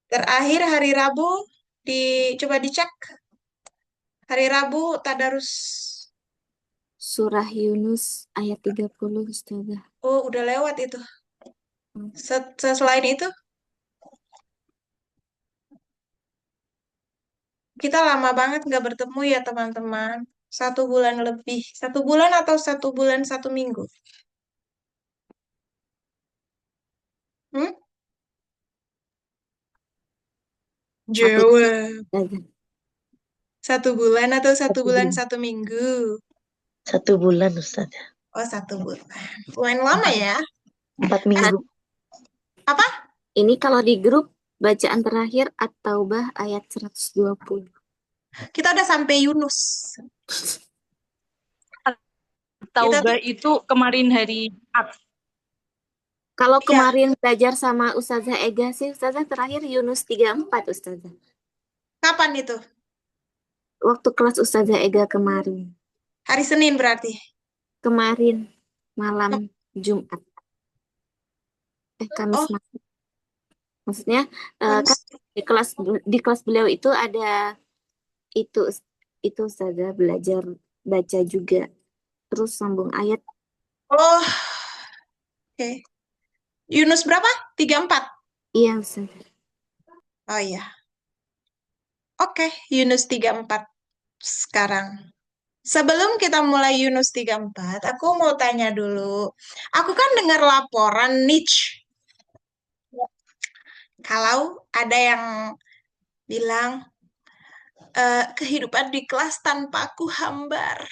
Terakhir hari Rabu, coba dicek. Hari Rabu, tadarus. Surah Yunus ayat 30, Ustazah. Oh, udah lewat itu. Hmm. Selain itu, kita lama banget nggak bertemu ya teman-teman. 1 bulan lebih. 1 bulan atau 1 bulan 1 minggu? Hmm? Satu, Jawab. Ustazah. 1 bulan atau satu Satu bulan bulan. 1 minggu? 1 bulan Ustaz. Oh, 1 bulan. Lumayan lama Empat, ya. empat Nah, minggu. Apa? ini kalau di grup bacaan terakhir At-Taubah ayat 120. Kita udah sampai Yunus. Kita tuh, Taubah itu kemarin hari Jumat. Kalau ya, kemarin belajar sama Ustazah Ega sih, Ustazah terakhir Yunus 34, Ustazah. kapan itu? Waktu kelas Ustazah Ega kemarin. Hari Senin berarti. Kemarin malam Jumat. Kamis Oh, malam. Maksudnya kan Kamis. di kelas beliau itu ada itu itu Ustazah belajar baca juga. Terus sambung ayat. Oh, oke. Yunus berapa? 34. Iya Ustazah. Oh iya. Oke, Yunus 34 sekarang. Sebelum kita mulai Yunus 34, aku mau tanya dulu. Aku kan dengar laporan Nietzsche. Kalau ada yang bilang, kehidupan di kelas tanpa aku hambar.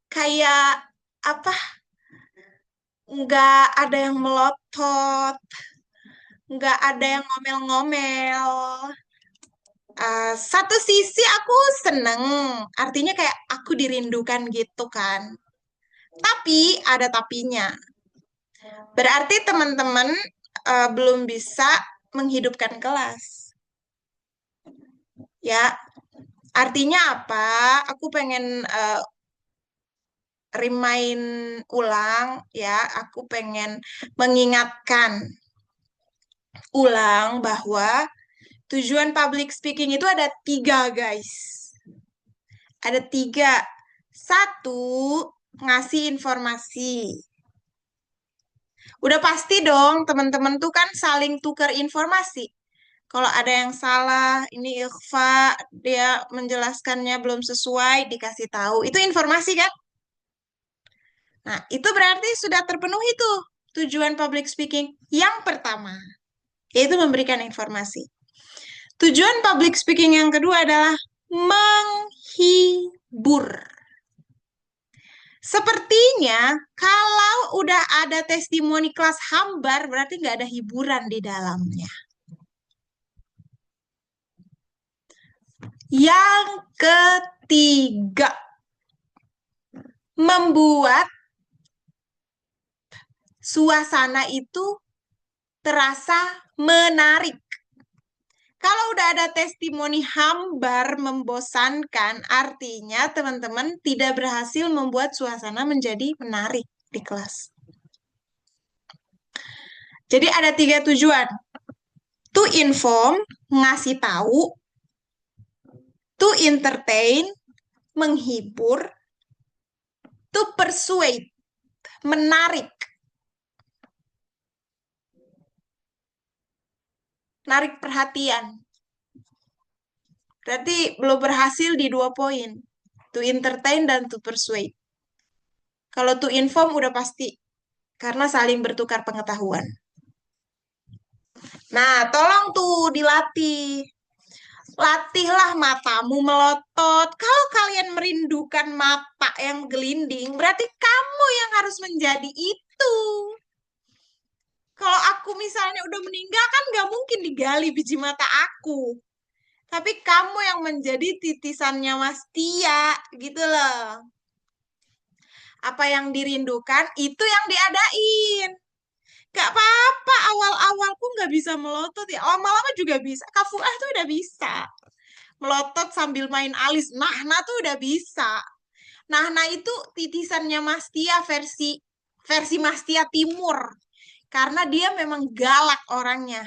Kayak apa? Nggak ada yang melotot, nggak ada yang ngomel-ngomel. Satu sisi aku seneng, artinya kayak aku dirindukan gitu kan. Tapi ada tapinya. Berarti teman-teman belum bisa menghidupkan kelas. Ya, artinya apa? Aku pengen remind ulang ya, aku pengen mengingatkan ulang bahwa tujuan public speaking itu ada 3, guys. Ada 3. Satu, ngasih informasi. Udah pasti dong, teman-teman tuh kan saling tukar informasi. Kalau ada yang salah, ini Ikhfa, dia menjelaskannya belum sesuai, dikasih tahu. Itu informasi kan? Nah, itu berarti sudah terpenuhi tuh tujuan public speaking. Yang pertama, yaitu memberikan informasi. Tujuan public speaking yang kedua adalah menghibur. Sepertinya kalau udah ada testimoni kelas hambar, berarti nggak ada hiburan di dalamnya. Yang ketiga, membuat suasana itu terasa menarik. Kalau udah ada testimoni hambar membosankan, artinya teman-teman tidak berhasil membuat suasana menjadi menarik di kelas. Jadi ada 3 tujuan. To inform, ngasih tahu. To entertain, menghibur. To persuade, menarik. Narik perhatian. Berarti belum berhasil di 2 poin. To entertain dan to persuade. Kalau to inform udah pasti. Karena saling bertukar pengetahuan. Nah, tolong tuh dilatih. Latihlah matamu melotot. Kalau kalian merindukan mata yang gelinding, berarti kamu yang harus menjadi itu. Kalau aku misalnya udah meninggal, kan nggak mungkin digali biji mata aku. Tapi kamu yang menjadi titisannya Mas Tia, gitu loh. Apa yang dirindukan, itu yang diadain. Gak apa-apa, awal-awal pun nggak bisa melotot ya. Lama-lama juga bisa. Kak Fuah tuh udah bisa. Melotot sambil main alis. Nahna tuh udah bisa. Nahna itu titisannya Mas Tia versi Mas Tia Timur. Karena dia memang galak orangnya.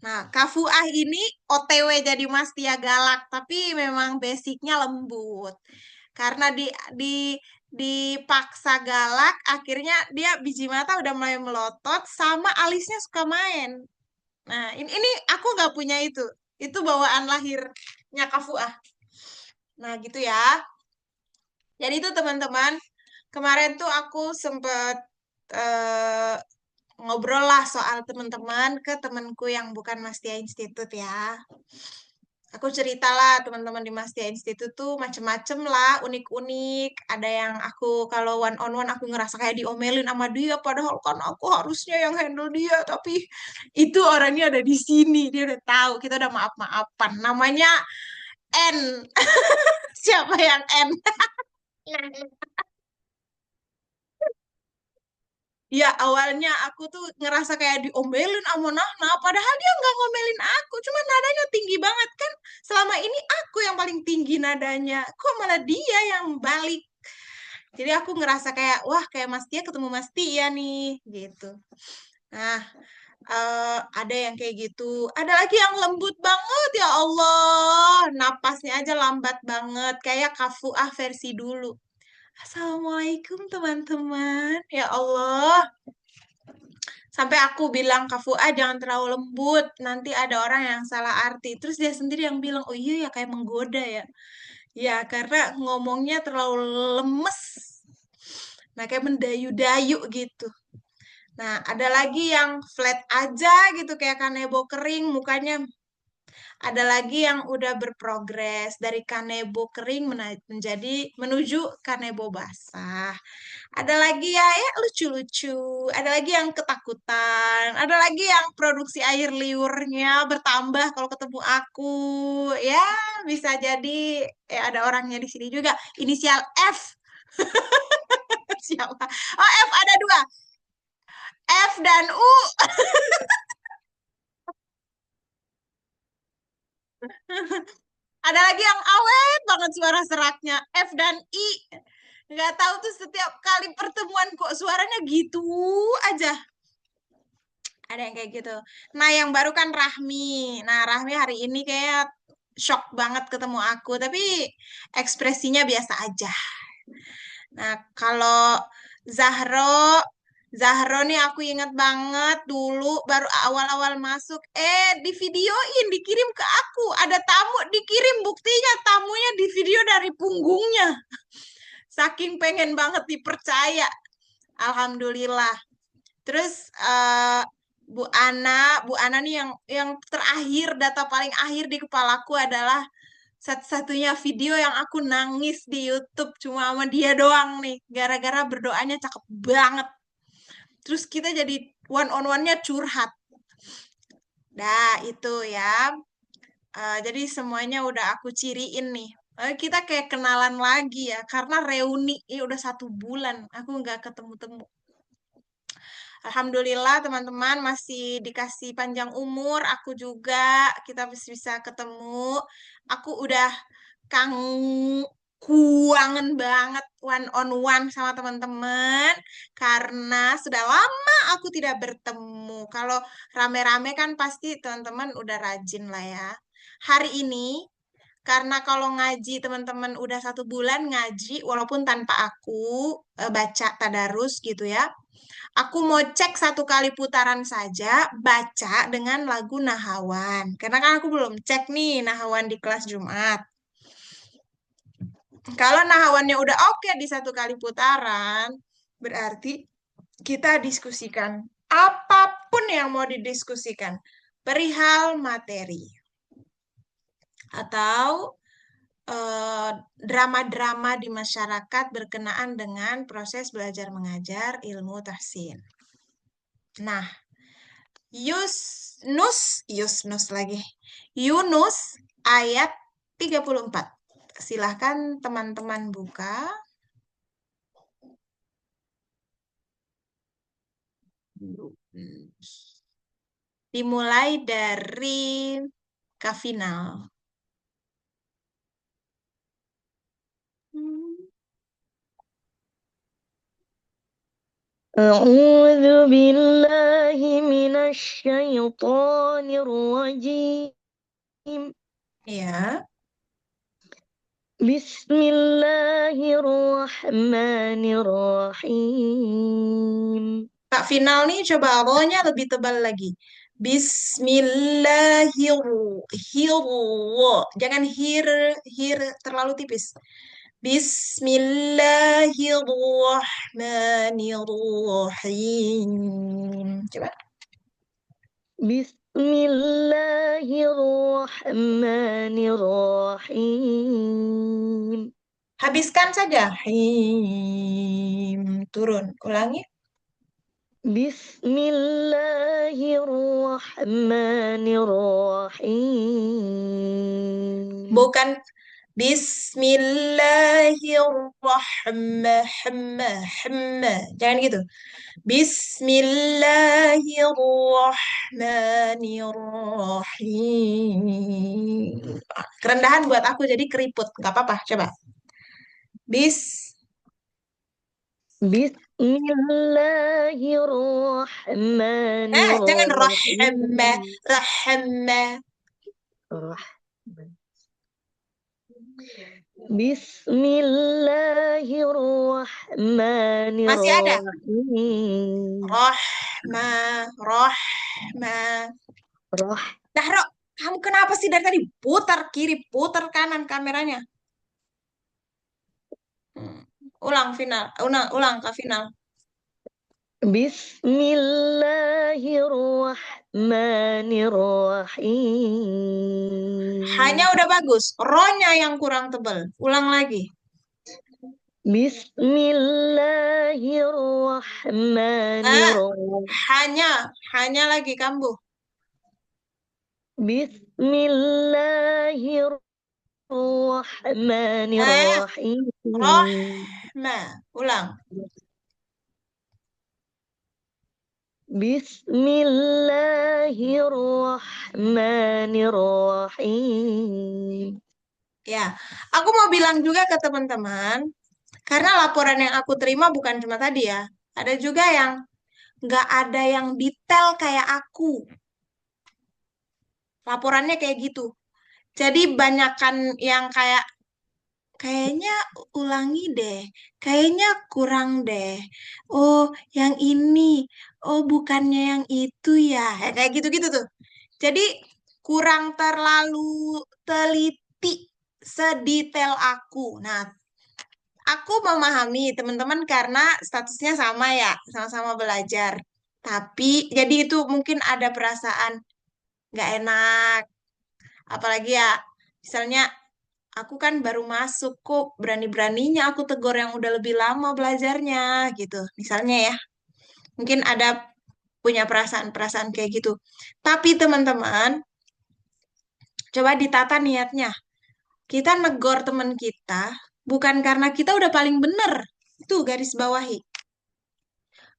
Nah, Kak Fuah ini OTW jadi Mas Tia galak, tapi memang basicnya lembut. Karena di dipaksa galak, akhirnya dia biji mata udah mulai melotot, sama alisnya suka main. Nah, ini aku nggak punya itu. Itu bawaan lahirnya Kak Fuah. Nah, gitu ya. Jadi itu teman-teman, kemarin tuh aku sempet eh, ngobrol lah soal teman-teman ke temanku yang bukan Mastia Institute ya. Aku ceritalah teman-teman di Mastia Institute tuh macem-macem lah, unik-unik. Ada yang aku kalau one on one aku ngerasa kayak diomelin sama dia, padahal kan aku harusnya yang handle dia, tapi itu orangnya ada di sini, dia udah tahu, kita udah maaf-maafan. Namanya N. Siapa yang N? Ya awalnya aku tuh ngerasa kayak diomelin sama Nahna, padahal dia nggak ngomelin aku, cuma nadanya tinggi banget kan. Selama ini aku yang paling tinggi nadanya, kok malah dia yang balik. Jadi aku ngerasa kayak, wah kayak Mas Tia ketemu Mas Tia nih, gitu. Nah, ada yang kayak gitu. Ada lagi yang lembut banget, ya Allah. Napasnya aja lambat banget, kayak Kafuah versi dulu. Assalamualaikum teman-teman. Ya Allah. Sampai aku bilang ke Fuad jangan terlalu lembut, nanti ada orang yang salah arti. Terus dia sendiri yang bilang, oh iya ya kayak menggoda ya. Ya karena ngomongnya terlalu lemes. Nah kayak mendayu-dayu gitu. Nah ada lagi yang flat aja gitu kayak kanebo kering mukanya. Ada lagi yang udah berprogres dari kanebo kering menjadi menuju kanebo basah. Ada lagi ya, ya lucu-lucu. Ada lagi yang ketakutan. Ada lagi yang produksi air liurnya bertambah kalau ketemu aku. Ya, bisa jadi ada orangnya di sini juga. Inisial F. Siapa? Oh, F ada dua. F dan U. Ada lagi yang awet banget suara seraknya. F dan I. Nggak tahu tuh setiap kali pertemuan kok suaranya gitu aja. Ada yang kayak gitu. Nah, yang baru kan Rahmi. Nah, Rahmi hari ini kayak shock banget ketemu aku, tapi ekspresinya biasa aja. Nah, kalau Zahro, Zahro nih aku inget banget dulu baru awal-awal masuk, di videoin, dikirim ke aku. Ada tamu dikirim buktinya, tamunya di video dari punggungnya. Saking pengen banget dipercaya. Alhamdulillah. Terus Bu Ana nih yang terakhir data paling akhir di kepalaku adalah satu-satunya video yang aku nangis di YouTube cuma sama dia doang nih, gara-gara berdoanya cakep banget. Terus kita jadi one on one-nya curhat. Nah, itu ya. Jadi semuanya udah aku ciriin nih. Kita kayak kenalan lagi ya, karena reuni udah 1 bulan aku nggak ketemu-temu. Alhamdulillah teman-teman masih dikasih panjang umur, aku juga kita masih bisa ketemu. Aku udah kang kuangen banget one on one sama teman-teman karena sudah lama aku tidak bertemu. Kalau rame-rame kan pasti teman-teman udah rajin lah ya. Hari ini karena kalau ngaji teman-teman udah 1 bulan ngaji walaupun tanpa aku baca tadarus gitu ya. Aku mau cek 1 kali putaran saja, baca dengan lagu Nahawan. Karena kan aku belum cek nih Nahawan di kelas Jumat. Kalau Nahawannya udah oke di 1 kali putaran, berarti kita diskusikan apapun yang mau didiskusikan. Perihal materi. Atau drama-drama di masyarakat berkenaan dengan proses belajar mengajar ilmu tahsin. Nah, Yunus lagi. Yunus ayat 34. Silahkan teman-teman buka. Dimulai dari Kafinal. أعوذ بالله من الشيطان الرجيم. Ya. بسم الله الرحمن الرحيم. Kak final nih coba ro-nya lebih tebal lagi. Bismillahirrahmanirrahim. Jangan hir terlalu tipis. Bismillahirrahmanirrahim. Coba. بسم الله الرحمن الرحيم. Habiskan saja. Him. Turun. Ulangi. بسم الله الرحمن الرحيم. Bukan Bismillahirrahmanirrahim. Jangan gitu. Bismillahirrahmanirrahim. Kerendahan buat aku jadi keriput. Gak apa-apa. Coba. Bis. بسم الله الرحمن Jangan الرحيم. rahma. بسم الله الرحمن Masih ada. الرحيم. Rahma. Rahma. Roh. Dah, Ro. Kamu kenapa sih dari tadi? Putar kiri, putar kanan kameranya. Ulang final. Ulang ke final. بسم الله الرحمن الرحيم. Hanya udah bagus. Ro-nya yang kurang tebal. Ulang lagi. بسم الله الرحمن الرحيم. Hanya lagi kambuh. بسم الله الرحمن الرحيم. Rahma. Ulang. بسم الله الرحمن الرحيم. Ya, aku mau bilang juga ke teman-teman, karena laporan yang aku terima bukan cuma tadi ya, ada juga yang nggak ada yang detail kayak aku. Laporannya kayak gitu. Jadi banyakan yang kayaknya ulangi deh, kayaknya kurang deh. Oh, yang ini. Oh, bukannya yang itu ya. Kayak gitu-gitu tuh. Jadi kurang terlalu teliti sedetail aku. Nah, aku memahami teman-teman karena statusnya sama ya, sama-sama belajar. Tapi jadi itu mungkin ada perasaan nggak enak. Apalagi ya, misalnya aku kan baru masuk kok, berani-beraninya aku tegur yang udah lebih lama belajarnya gitu. Misalnya ya, mungkin ada punya perasaan-perasaan kayak gitu. Tapi teman-teman, coba ditata niatnya. Kita negor teman kita bukan karena kita udah paling bener. Itu garis bawahi.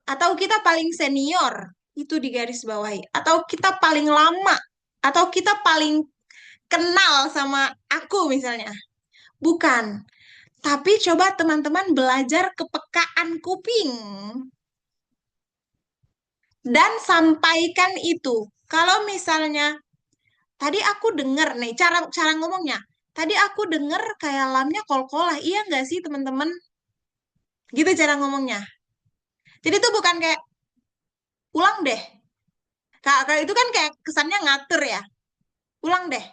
Atau kita paling senior. Itu di garis bawahi. Atau kita paling lama. Atau kita paling kenal sama aku misalnya. Bukan. Tapi coba teman-teman belajar kepekaan kuping. Dan sampaikan itu. Kalau misalnya, tadi aku denger nih, cara cara ngomongnya. Tadi aku denger kayak lamnya kol-kolah. Iya nggak sih teman-teman? Gitu cara ngomongnya. Jadi itu bukan kayak, ulang deh. Kalau itu kan kayak kesannya ngatur ya. Ulang deh.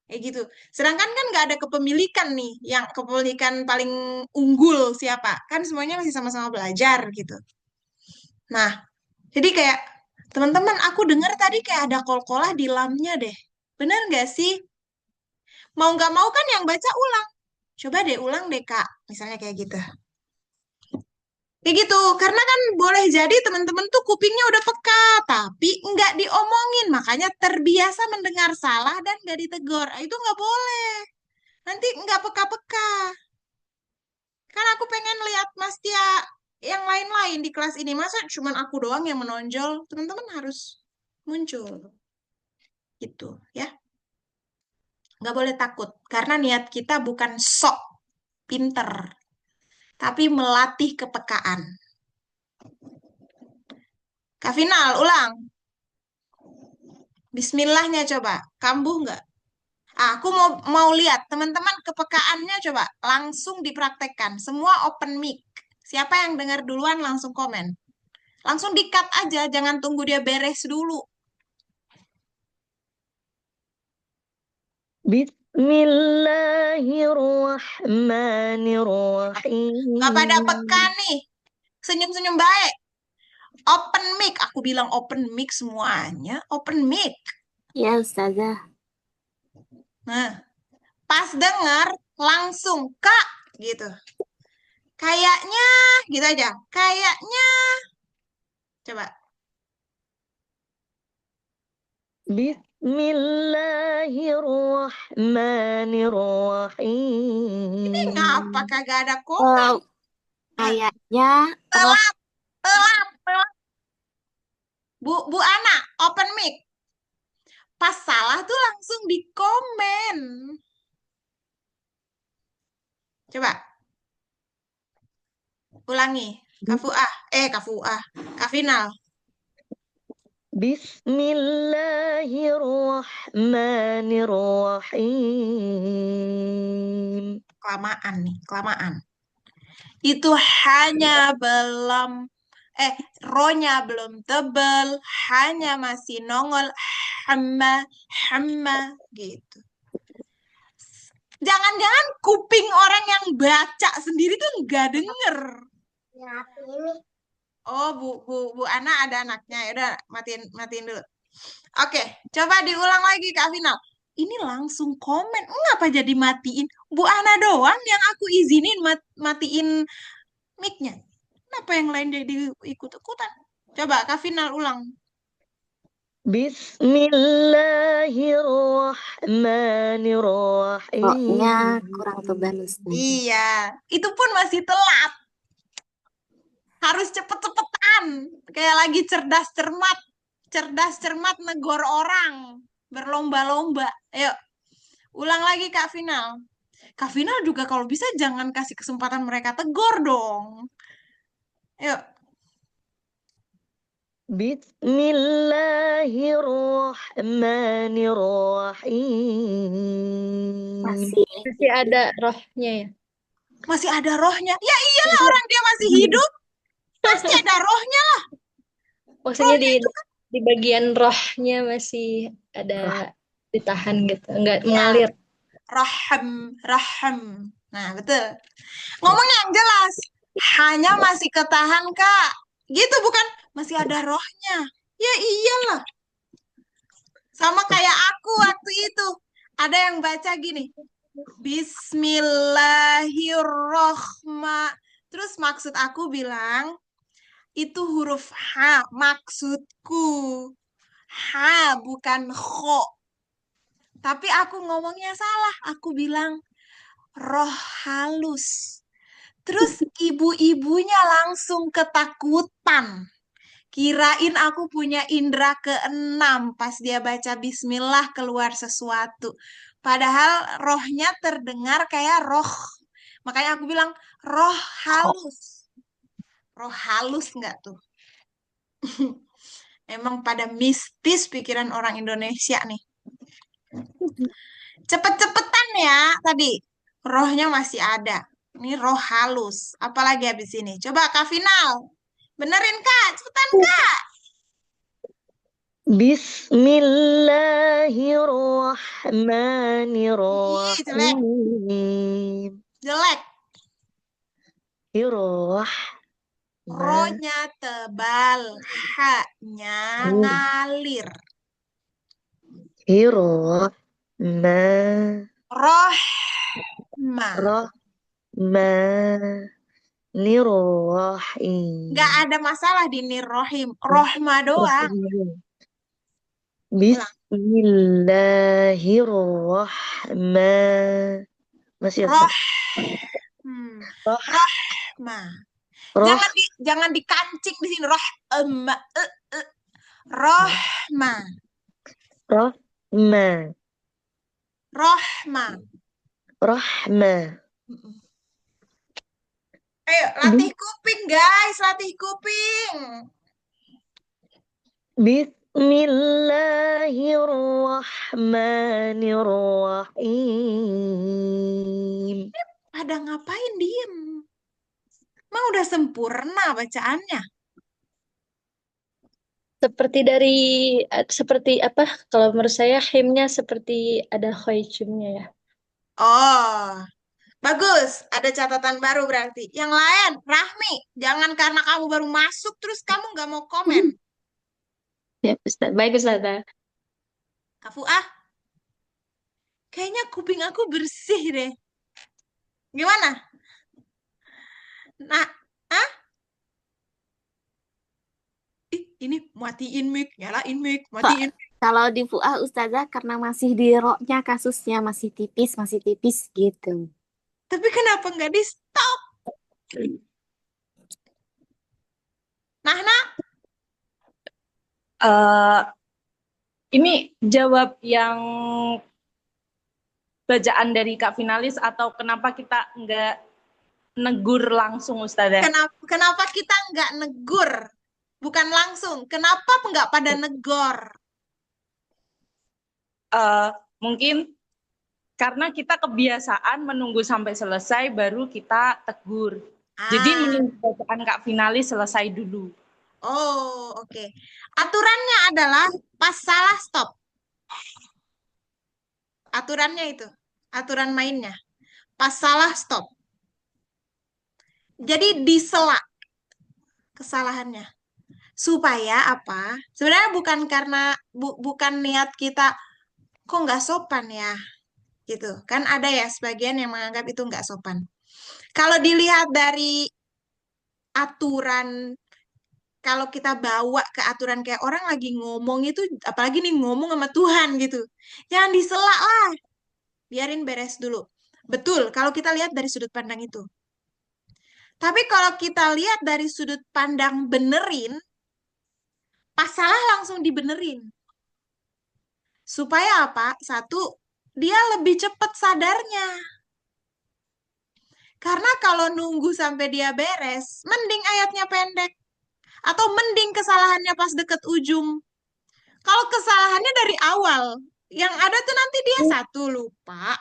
Kayak gitu. Sedangkan kan nggak ada kepemilikan nih. Yang kepemilikan paling unggul siapa. Kan semuanya masih sama-sama belajar gitu. Nah, jadi kayak, teman-teman aku dengar tadi kayak ada kol-kolah di lamnya deh. Bener nggak sih? Mau nggak mau kan yang baca ulang. Coba deh ulang deh Kak. Misalnya kayak gitu. Kayak gitu. Karena kan boleh jadi teman-teman tuh kupingnya udah peka. Tapi nggak diomongin. Makanya terbiasa mendengar salah dan nggak ditegur. Itu nggak boleh. Nanti nggak peka-peka. Kan aku pengen lihat Mas Tia yang lain-lain di kelas ini. Masa cuman aku doang yang menonjol? Teman-teman harus muncul. Gitu ya. Nggak boleh takut. Karena niat kita bukan sok pinter. Tapi melatih kepekaan. Kak Final, ulang. Bismillahnya coba. Kambuh nggak? Aku mau lihat teman-teman kepekaannya coba langsung dipraktekkan. Semua open mic. Siapa yang dengar duluan langsung komen. Langsung di-cut aja, jangan tunggu dia beres dulu. Nggak pada peka Bismillahirrahmanirrahim. nih. Senyum-senyum baik. Open mic. Aku bilang open mic semuanya. Open mic. Ya, Ustazah. Nah, pas dengar langsung Kak gitu. Kayaknya gitu aja. Kayaknya coba. Ini ngapa Bismillahirrahmanirrahim. kagak ada komen? Oh, Nah, kayaknya roh telat, telat, telat. Bu Ana, open mic. Pas salah tuh langsung di komen. Coba, ulangi. Kafuah, Kafuah. Kafinal. Bismillahirrahmanirrahim. Kelamaan nih, kelamaan. Itu hanya belum, ronya belum tebel, hanya masih nongol, hamma, hamma, gitu. Jangan-jangan kuping orang yang baca sendiri tuh nggak denger. Oh, Bu Ana ada anaknya. Ya udah, matiin dulu. Oke, coba diulang lagi Kak Final. Ini langsung komen. Ngapa jadi matiin? Bu Ana doang yang aku izinin matiin mic-nya. Kenapa yang lain jadi ikut-ikutan? Coba Kak Final ulang. rohnya kurang Bismillahirrahmanirrahim. tebal, Ustazah. Iya, itu pun masih telat. Harus cepet-cepetan. Kayak lagi cerdas cermat negor orang. Berlomba-lomba. Ayo, ulang lagi Kak Final. Kak Final juga kalau bisa jangan kasih kesempatan mereka tegur dong. Ayo, Bismillahirrahmanirrahim. Masih ada rohnya ya. masih ada rohnya. Ya iyalah orang dia masih hidup. Pasti ada rohnya. Maksudnya Rohnya itu di bagian rohnya masih ada ditahan gitu, nggak ya mengalir. rahim. Nah, betul. Ngomongnya yang jelas. Hanya masih ketahan, Kak. Gitu bukan? Masih ada rohnya. Ya iyalah. Sama kayak aku waktu itu. Ada yang baca gini. Bismillahirrohmanirrohim. Terus maksud aku bilang, itu huruf H. Maksudku. H bukan kho. Tapi aku ngomongnya salah. Aku bilang roh halus. Terus ibu-ibunya langsung ketakutan. Kirain aku punya indera keenam pas dia baca bismillah keluar sesuatu. Padahal rohnya terdengar kayak roh. Makanya aku bilang roh halus. Roh halus nggak tuh? Emang pada mistis pikiran orang Indonesia nih. Cepet-cepetan ya tadi. Rohnya masih ada. Ini roh halus. Apalagi habis ini. Coba Kak Final. Benerin Kak. Cepetan Kak. Ih, jelek. Bismillahirrahmanirrahim. Jelek. Irrahman. Rohnya tebal. Haknya ngalir. Irrahman. Rohma. Rahmanirrahim. Nggak ada masalah di nirrohim. Rohma doang. Ulang. Bismillahirrahman. Masih ya, Roh. Roh. Rohma. Roh. Jangan dikancing di sini. Rohma. Rohma. Rohma. Rohma. Rahma. Ayo, latih kuping, guys. Latih kuping. Bismillahirrahmanirrahim. Pada ngapain diem? Emang udah sempurna bacaannya? Seperti apa? Kalau menurut saya himnya seperti ada khoicumnya ya. Oh, bagus. Ada catatan baru berarti. Yang lain, Rahmi, jangan karena kamu baru masuk terus kamu nggak mau komen. Ya, Ustaz. Baik, Ustazah. Kak Fuah, kayaknya kuping aku bersih deh. Gimana? Nah, ah? Ini matiin mic, nyalain mic, Kok matiin. kalau di Fuah Ustazah karena masih di roknya kasusnya masih tipis gitu. Tapi kenapa nggak di stop? Nah, Eh, ini jawab yang bacaan dari Kak Finalis atau kenapa kita nggak negur langsung Ustazah? kenapa kita nggak negur? Bukan langsung. Kenapa nggak pada negor? Mungkin karena kita kebiasaan menunggu sampai selesai baru kita tegur. Jadi Ah, menunggu bacaan Kak Finalis selesai dulu. oh, oke. Aturannya adalah pas salah stop. Aturannya itu. Aturan mainnya. Pas salah stop. Jadi disela kesalahannya. Supaya apa? Sebenarnya bukan karena bukan niat kita kok nggak sopan ya gitu. Kan ada ya sebagian yang menganggap itu nggak sopan. Kalau dilihat dari aturan, kalau kita bawa ke aturan kayak orang lagi ngomong itu, apalagi nih ngomong sama Tuhan gitu. Jangan disela lah, biarin beres dulu. Betul, kalau kita lihat dari sudut pandang itu. Tapi kalau kita lihat dari sudut pandang benerin, pas salah langsung dibenerin. Supaya apa? Satu, dia lebih cepat sadarnya. Karena kalau nunggu sampai dia beres, mending ayatnya pendek. Atau mending kesalahannya pas deket ujung. Kalau kesalahannya dari awal, yang ada tuh nanti dia satu lupa.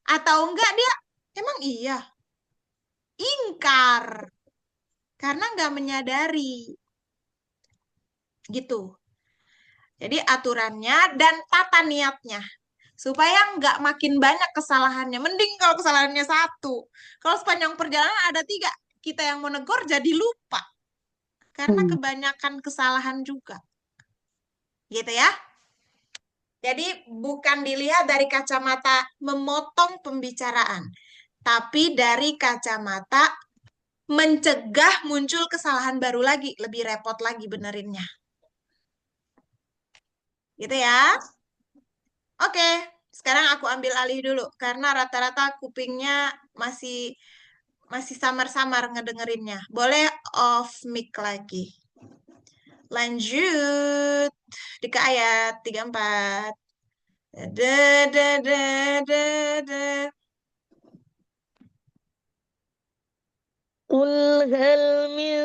Atau enggak dia, emang iya, ingkar. Karena nggak menyadari. Gitu. Jadi aturannya dan tata niatnya. Supaya nggak makin banyak kesalahannya. Mending kalau kesalahannya satu. Kalau sepanjang perjalanan ada tiga. Kita yang mau negor jadi lupa. Karena kebanyakan kesalahan juga. Gitu ya. Jadi bukan dilihat dari kacamata memotong pembicaraan. Tapi dari kacamata mencegah muncul kesalahan baru lagi. Lebih repot lagi benerinnya. Gitu ya. Oke, sekarang aku ambil alih dulu karena rata-rata kupingnya masih masih samar-samar ngedengerinnya. Boleh off mic lagi. Lanjut di ke ayat 34. Da, da, da, da, da. قل هل من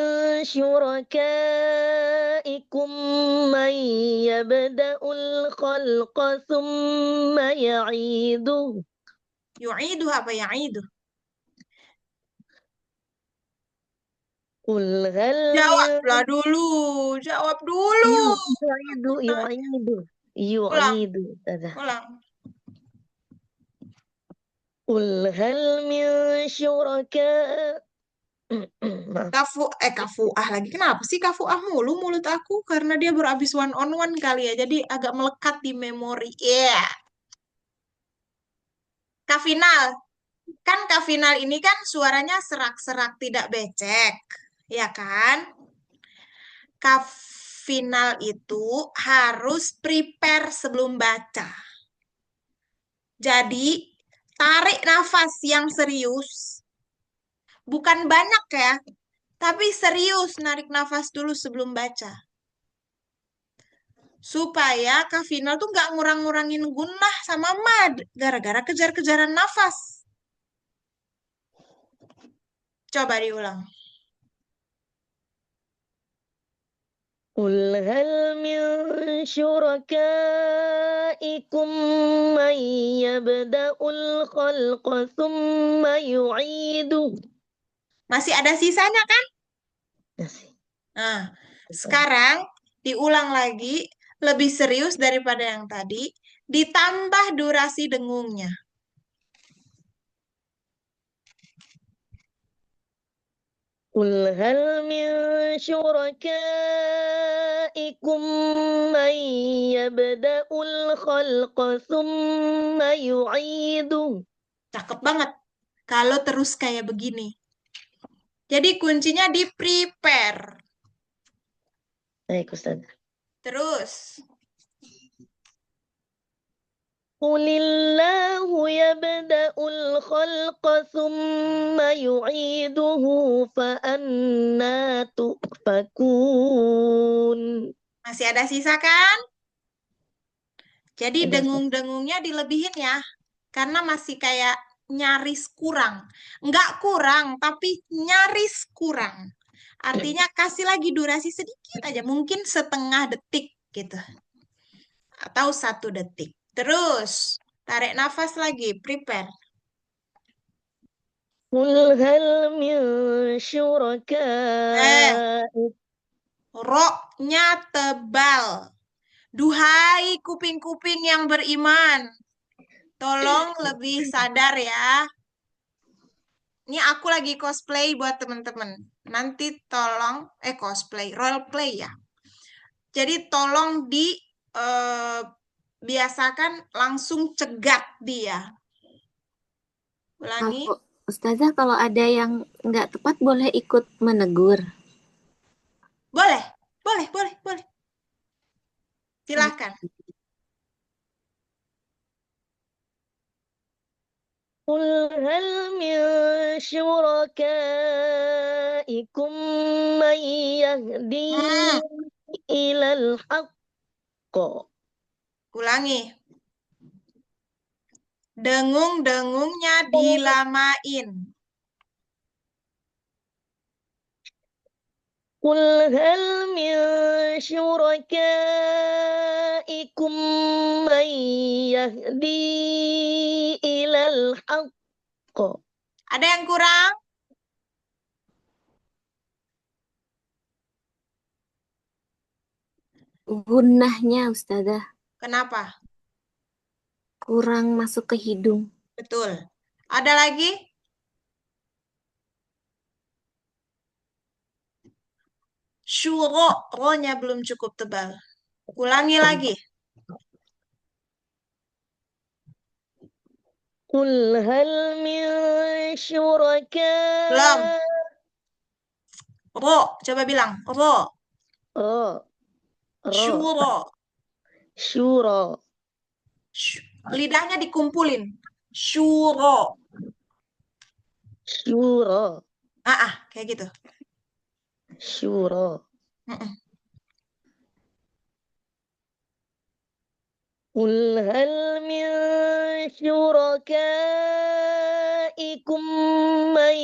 شركائكم من يبدأ الخلق ثم يعيده Yu'idu apa ya'idu? قل هل Jawablah dulu. Jawab dulu. Ulang, يعيد ulang. قل هل من شركاء Maaf. Kafuah lagi. Kenapa sih kafuah mulu mulut aku? Karena dia baru habis one on one kali ya. Jadi agak melekat di memori. Iya. Kafinal. Kan Kafinal ini kan suaranya serak-serak tidak becek. Ya kan? Kafinal itu harus prepare sebelum baca. Jadi tarik nafas yang serius. Bukan banyak ya. Tapi serius narik nafas dulu sebelum baca. Supaya Kak Final tuh nggak ngurang-ngurangin gunah sama mad gara-gara kejar-kejaran nafas. Coba diulang. قل هل من شركائكم من يبدأ الخلق ثم يعيده. Masih ada sisanya kan? Masih. Nah, sekarang diulang lagi, lebih serius daripada yang tadi, ditambah durasi dengungnya. قل هل من شركائكم من يبدأ الخلق ثم يعيده. Cakep banget kalau terus kayak begini. Jadi kuncinya di prepare. Baik, Ustaz. Terus, قل الله يبدأ الخلق ثم يعيده فأنا تؤفكون. masih ada sisa kan? Jadi Ada, Ustaz. dengung-dengungnya dilebihin ya. Karena masih kayak nyaris kurang. Nggak kurang, tapi nyaris kurang. Artinya kasih lagi durasi sedikit aja. Mungkin setengah detik gitu. Atau 1 detik. Terus, tarik nafas lagi. Prepare. قل هل من شركائكم. Roknya tebal. Duhai kuping-kuping yang beriman. Tolong lebih sadar ya. Ini aku lagi cosplay buat teman-teman. Nanti tolong, cosplay, role play ya. Jadi tolong biasakan langsung cegat dia. Ulangi. Kalau Ustazah, kalau ada yang nggak tepat boleh ikut menegur. Boleh, boleh, boleh, boleh. Silakan. قل هل من شركائكم من يهدي إلى الحق. Ulangi. Dengung-dengungnya dilamain. قل هل من شركائكم من يهدي إلى الحق. Ada yang kurang? Gunnahnya Ustazah Kenapa? kurang masuk ke hidung. Betul. Ada lagi? Syuro, ro-nya belum cukup tebal. Ulangi lagi. قل هل من شركاء. Belum. Ro, coba bilang. Ro. ro Syuro. syuro. Lidahnya dikumpulin. Syuro. Syuro. Kayak gitu. Syuro. Mm-mm. قل هل من شركائكم من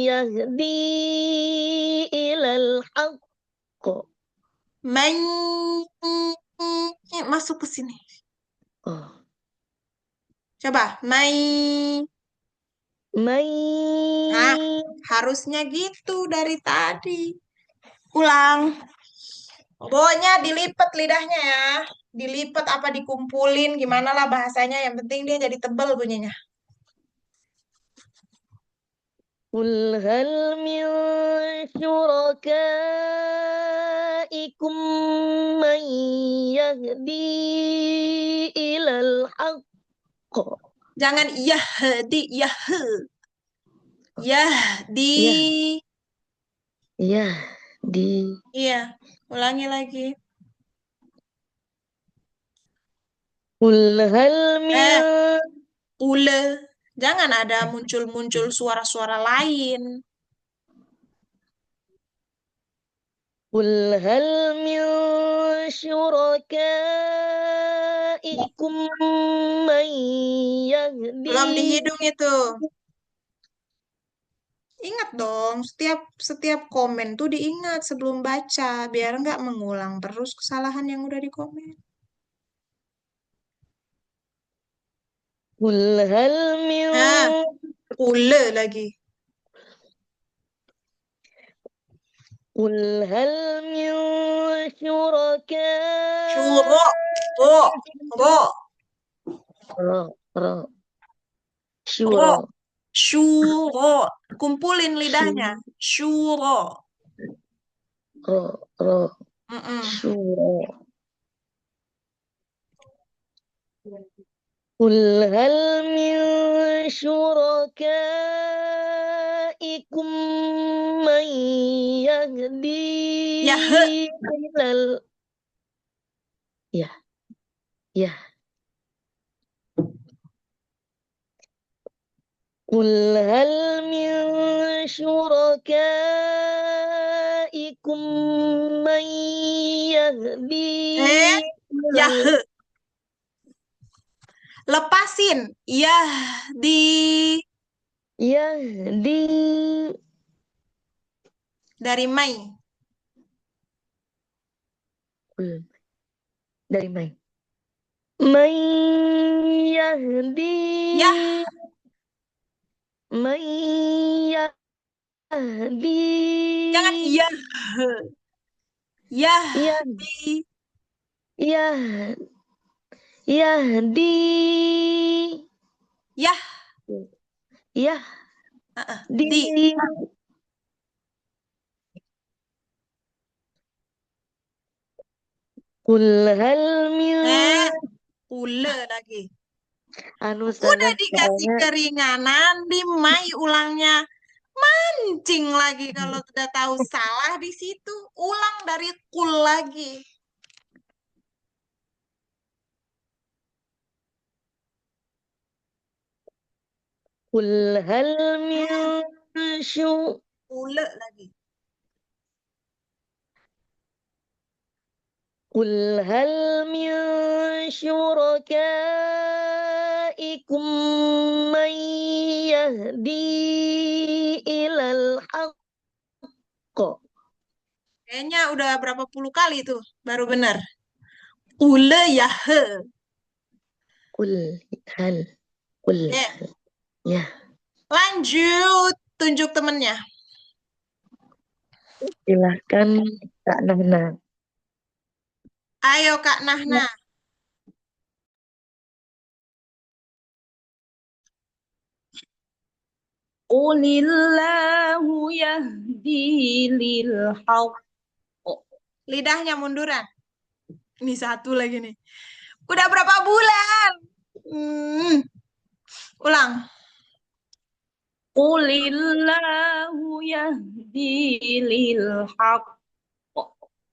يهدي إلى الحق. Masuk ke sini. Oh. Coba. من Nah, harusnya gitu dari tadi. Ulang. Bonya dilipat lidahnya ya. Dilipat apa dikumpulin, gimana lah bahasanya. Yang penting dia jadi tebal bunyinya. قل هل من شركائكم من يهدي إلى الحق. Jangan yahdi, yahdi. Yahdi. Iya, ulangi lagi. قل هل من. Ule. Jangan ada muncul-muncul suara-suara lain. قل هل من شركائكم من يهدي. Belum di hidung itu. Ingat dong, setiap komen tuh diingat sebelum baca, biar nggak mengulang terus kesalahan yang udah dikomen. قل هل من Nah, ule lagi. قل هل من شركاء Syuro, ro, ro, را را ro, شورى syuro. Kumpulin lidahnya. Syuro. را را Mm-mm. شورى قل هل من شركائكم من يهدي Ya, he. إلى يا يا قل هل من شركائكم من يهدي Ya, إلى he. Lepasin. Ya, di. يهدي Dari Mai. قل dari Mai من يهدي Ya, من يهدي jangan ya. Ya, يهدي di. يهدي Ya, يهدي di. قل هل من Ule lagi. anu Udah Ustazah dikasih soalnya keringanan, di Mai ulangnya. Mancing lagi kalau udah tahu salah di situ. Ulang dari kul lagi. قل هل من شو Ule lagi. قل هل من شركائكم من يهدي إلى الحق Kayaknya udah berapa puluh kali tuh baru benar. Ule ya he. قل هل قل Ya. ya Lanjut, tunjuk temennya. silahkan Kak Nahna. Ayo Kak Nahna. Qulillahu yahdi lil haqq. Lidahnya munduran. Ini satu lagi nih. Udah berapa bulan? Ulang. Qulillahu yahdi lil haqq.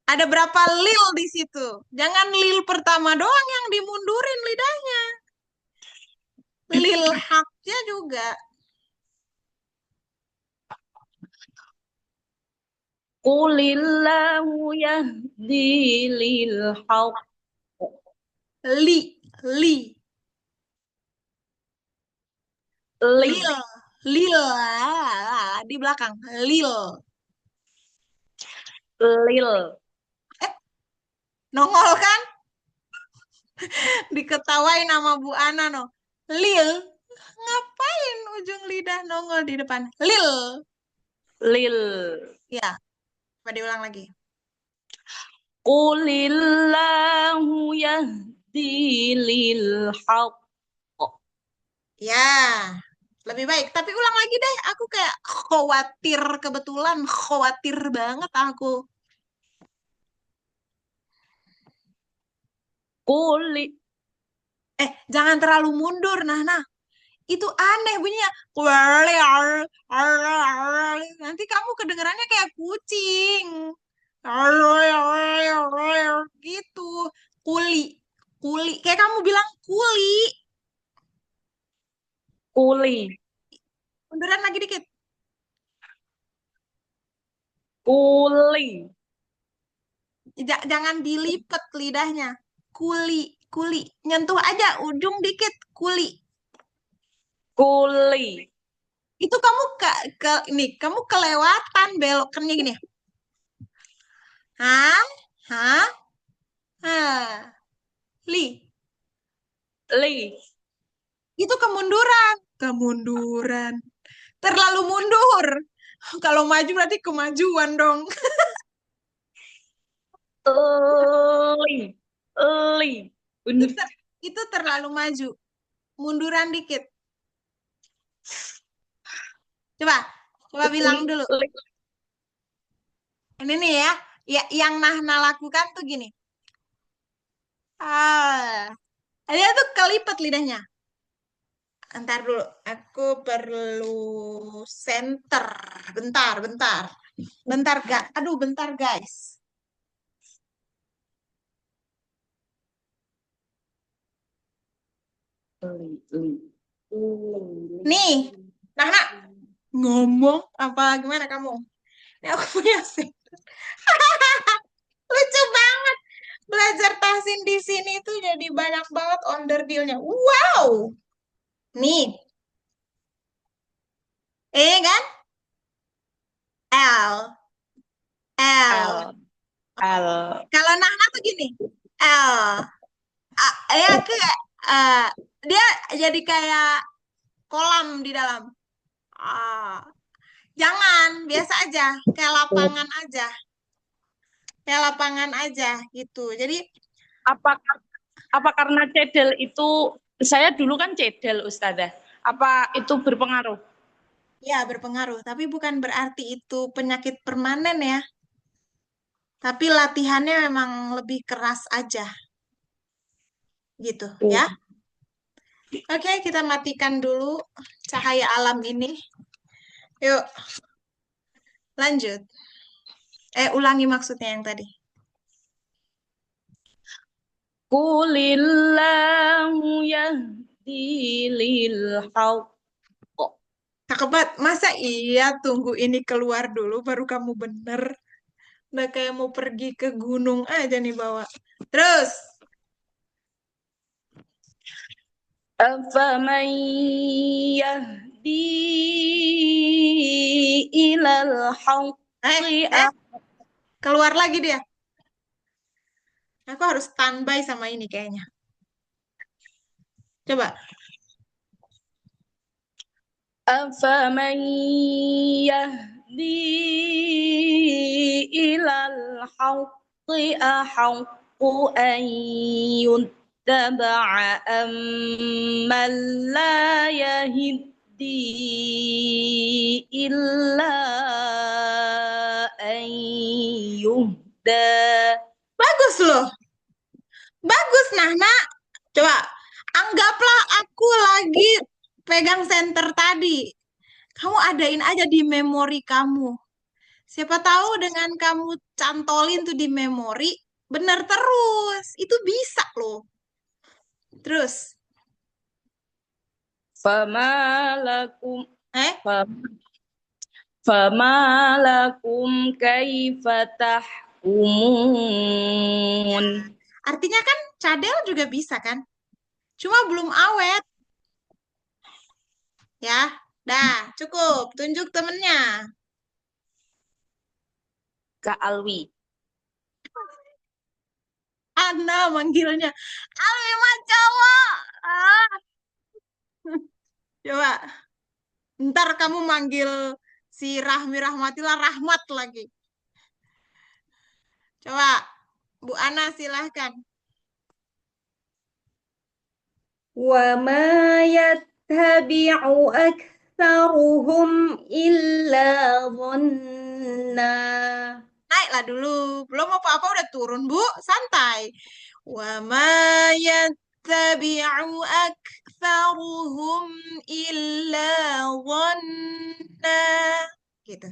Ada berapa lil di situ? Jangan lil pertama doang yang dimundurin lidahnya. Lil haknya juga. Qulillahu yahdi lil haqq. Li, li, Li. lil, lil, di belakang. Lil, Lil. nongol kan? Diketawain sama Bu Ana no. Lil, ngapain ujung lidah nongol di depan? Lil. Lil. Ya, coba diulang lagi. Qulillahu yahdi lil haqq. Ya, lebih baik. Tapi ulang lagi deh. Aku kayak khawatir kebetulan. Khawatir banget aku. Quli. Jangan terlalu mundur. Nah. Itu aneh bunyinya. Nanti kamu kedengarannya kayak kucing. Gitu. Kuli. Kuli. Kayak kamu bilang kuli. Kuli. Munduran lagi dikit. Kuli. Jangan dilipet lidahnya. Kuli. Kuli. Nyentuh aja ujung dikit. Kuli. Kuli. Itu kamu kamu kelewatan belokannya gini. Hah? Hah? Hah? Li, Li. itu kemunduran. Kemunduran. Terlalu mundur. Kalau maju berarti kemajuan dong. Li. Li. Itu, Bener. itu terlalu maju. Munduran dikit. Coba bilang dulu. Li. Ini nih ya, yang Nahna lakukan tuh gini. Dia tuh kelipet lidahnya. Ntar dulu, aku perlu center. Bentar. Aduh, bentar guys. Nih, Nahna, ngomong apa gimana kamu? Ini aku punya center. Lucu banget. Belajar tahsin di sini tuh jadi banyak banget onderdilnya. Wow. Nih, kan? L. L. L. Kalau Nahna tuh gini. L. Ya kayak dia jadi kayak kolam di dalam. Jangan, biasa aja, kayak lapangan aja. Kayak lapangan aja gitu. Jadi Apa karena cedel itu, saya dulu kan cedel Ustazah. Apa itu berpengaruh? ya berpengaruh, tapi bukan berarti itu penyakit permanen ya. Tapi latihannya memang lebih keras aja. Gitu ya. Oke, kita matikan dulu cahaya alam ini. Yuk, lanjut. Ulangi maksudnya yang tadi. Qulillahu yahdi lil haqq. Cakep banget. Masa iya tunggu ini keluar dulu baru kamu bener? Udah kayak mau pergi ke gunung aja nih bawa. Terus. Afaman yahdi ilal haqqi Keluar lagi dia. Aku harus standby sama ini kayaknya. Coba. afaman yahdi ilal haqqi ahaqqu an yuttaba'a amman la yahdi illa an yuhda. Bagus loh. Bagus, Nahna. Coba, anggaplah aku lagi pegang senter tadi. Kamu adain aja di memori kamu. Siapa tahu dengan kamu cantolin tuh di memori, bener terus. Itu bisa loh. Terus. Fama lakum Eh? Fama lakum kaifa tahkumun. Artinya kan cadel juga bisa kan? Cuma belum awet. Ya, dah, cukup. Tunjuk temennya. Kak Alwi. Ana manggilnya. Alwi mah cowok. Coba. Ntar kamu manggil si Rahmi Rahmatilah Rahmat lagi. Coba, Bu Ana silahkan. وما يتبع أكثرهم إلا ظنا. Naiklah dulu. Belum apa-apa udah turun, Bu. Santai. Wa ma yattabi'u aktsaruhum illa dhanna. Gitu.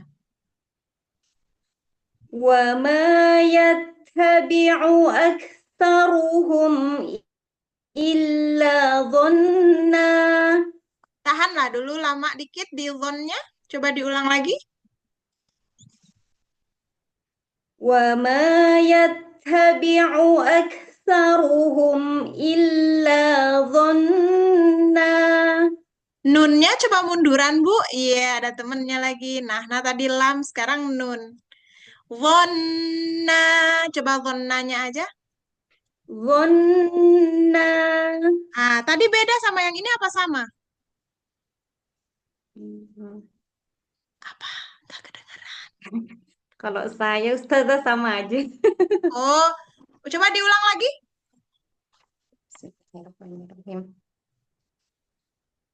وما يتبع أكثرهم إلا ظنا. Tahanlah dulu lama dikit di zone-nya. Coba diulang lagi. وما يتبع أكثرهم إلا ظنا. Nunnya coba munduran, Bu. Iya, ada temennya lagi. Nah, tadi lam, sekarang nun. Dhonna. Coba dhonnanya aja. Dhanna. Tadi beda sama yang ini apa sama? Apa? Nggak kedengeran. Kalau saya Ustazah sama aja. Oh, coba diulang lagi. Bismillahirrahmanirrahim.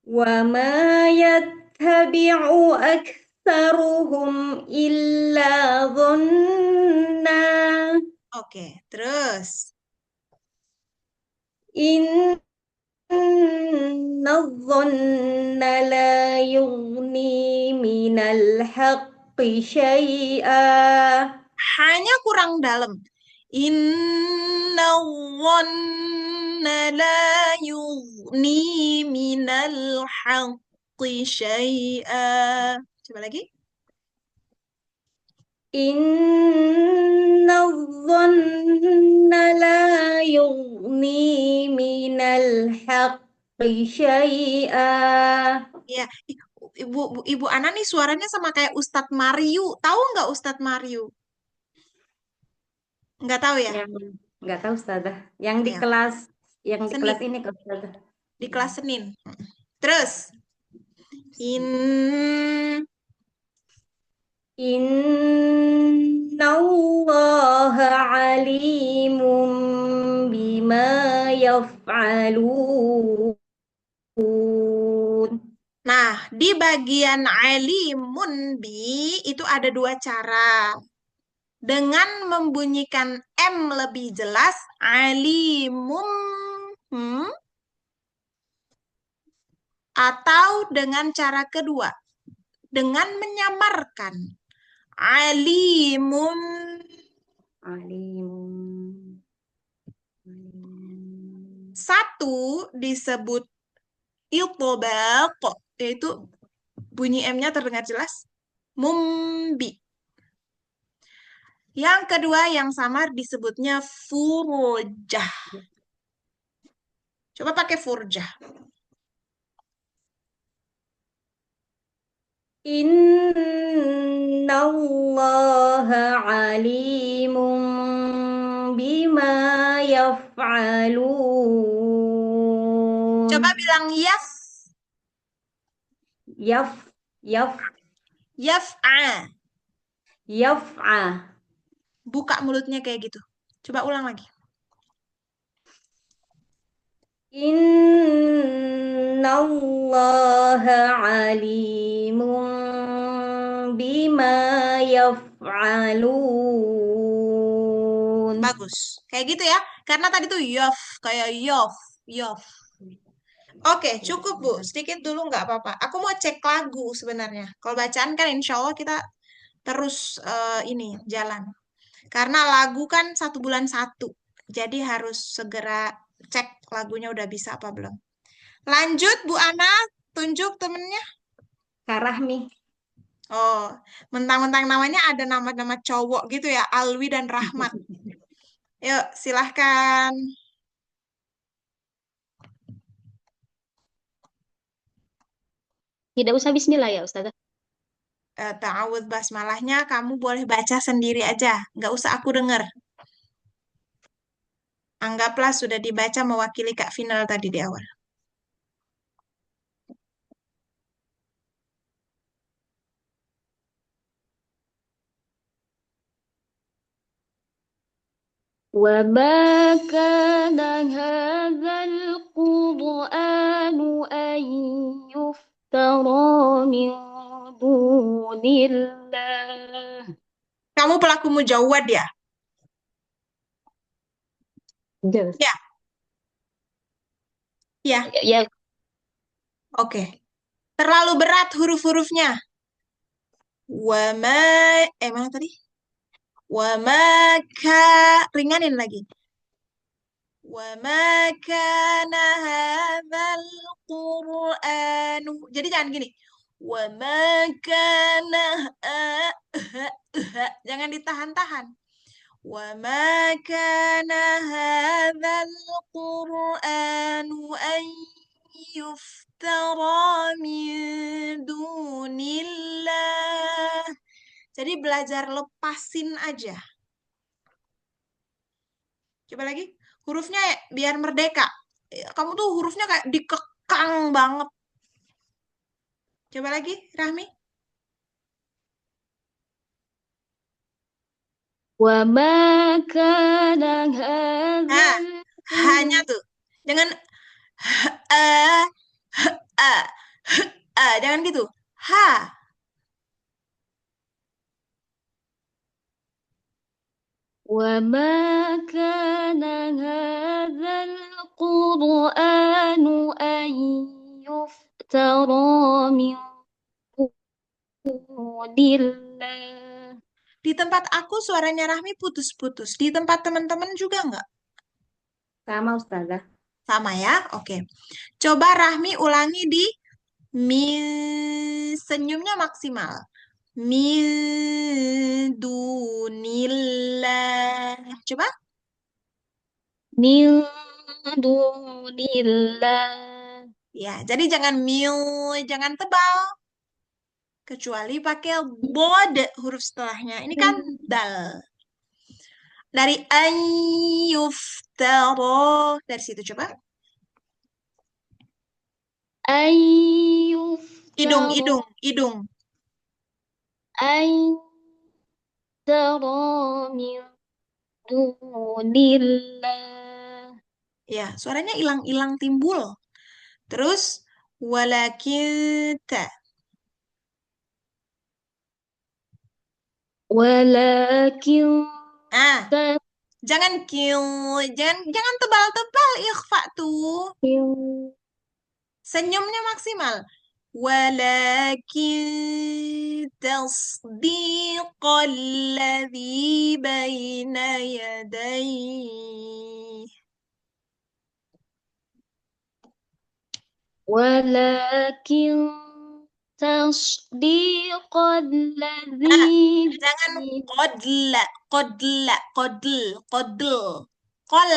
Wa ma yattabi'u aktsaruhum illa dhanna. Oke, terus. Inna dhanna la yughni minal haqqi syai'a. Hanya kurang dalam. Inna dhanna la yughni minal haqqi syai'a. Coba lagi. Inna dhanna la yughni minal haqqi syai'a. Ya, Ibu Ana nih suaranya sama kayak Ustadz Mariu. Tahu nggak Ustadz Mariu? Nggak tahu ya? Yang nggak tahu Ustazah. Yang di Ya, kelas Senin. ini kan Ustazah. Di kelas Senin. Terus. In Inna Allah alimun bima yaf'alun. Nah, di bagian alimun bi itu ada dua cara. Dengan membunyikan M lebih jelas, alimum, hmm, atau dengan cara kedua, dengan menyamarkan alimun. Alimun. Satu disebut itobaq, yaitu bunyi M-nya terdengar jelas. Mumbi. Yang kedua yang samar disebutnya furujah. Coba pakai furjah. Inna Allah alimun bima yaf'alun. Coba bilang yaf, Yaf, yaf, yaf'a. yaf'a. Buka mulutnya kayak gitu. Coba ulang lagi. Inna Allah alimun bima yaf'alun. Bagus. Kayak gitu ya. Karena tadi tuh yof, kayak yof, yof. Oke, cukup Bu. Sedikit dulu nggak apa-apa. Aku mau cek lagu sebenarnya. Kalau bacaan kan insya Allah kita terus ini jalan. Karena lagu kan 1 bulan 1. Jadi harus segera cek lagunya udah bisa apa belum. Lanjut Bu Ana, tunjuk temennya. Kak Rahmi. Oh, mentang-mentang namanya ada nama-nama cowok gitu ya, Alwi dan Rahmat. Yuk, silahkan. Tidak usah bismillah ya Ustazah. Ta'awudz basmalahnya kamu boleh baca sendiri aja. Nggak usah aku denger. Anggaplah sudah dibaca mewakili Kak Final tadi di awal. وما كان هذا القرآن أن يفترى من دون الله. Kamu pelaku mujawad ya? Ya. Ya, Ya, oke. Terlalu berat huruf-hurufnya. Wama, mana tadi? Wama ringanin lagi. Wama kana hadzal Qur'anu. Jadi jangan gini. Wama kana jangan ditahan-tahan. وما كان هذا القرآن أن يفترى Jadi belajar lepasin aja. Coba lagi. Hurufnya biar merdeka. Kamu tuh hurufnya kayak dikekang banget. Coba lagi, Rahmi. وما كان هذا Nah, hanya tuh. Jangan eh eh jangan gitu. Ha. وما كان هذا القرآن أن يفترى من دون الله. Di tempat aku suaranya Rahmi putus-putus. Di tempat teman-teman juga nggak? Sama Ustazah. Sama ya? Oke. Coba Rahmi ulangi di senyumnya maksimal. Min dunillah. Coba. من دون الله. Ya, jadi jangan jangan tebal. Kecuali pakai bod huruf setelahnya. Ini kan dal. Dari ayyuftaro. Dari situ coba. أن Hidung, يفترى hidung, hidung. أن ترى من دون الله. Ya, suaranya hilang-hilang timbul. Terus, walakin ta. ولكن Ah, jangan jangan tebal-tebal ikhfa tuh. Senyumnya maksimal. Walakin tasdiqal ladzi baina yadayhi. ولكن تصديق الذي Jangan بين qodla, qodl. Qol.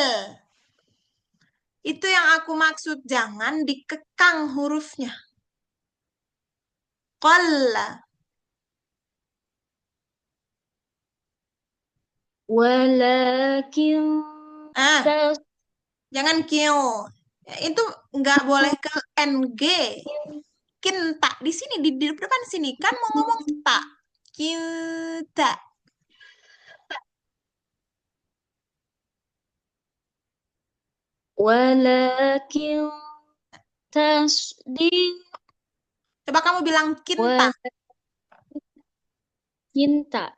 Itu yang aku maksud. Jangan dikekang hurufnya. Qalla. ولكن Ah, jangan kio. Itu nggak boleh ke NG. Kinta. Di sini, di depan sini. Kan mau ngomong tak. Kinta. ولكن تصديق Coba kamu bilang kinta. cinta.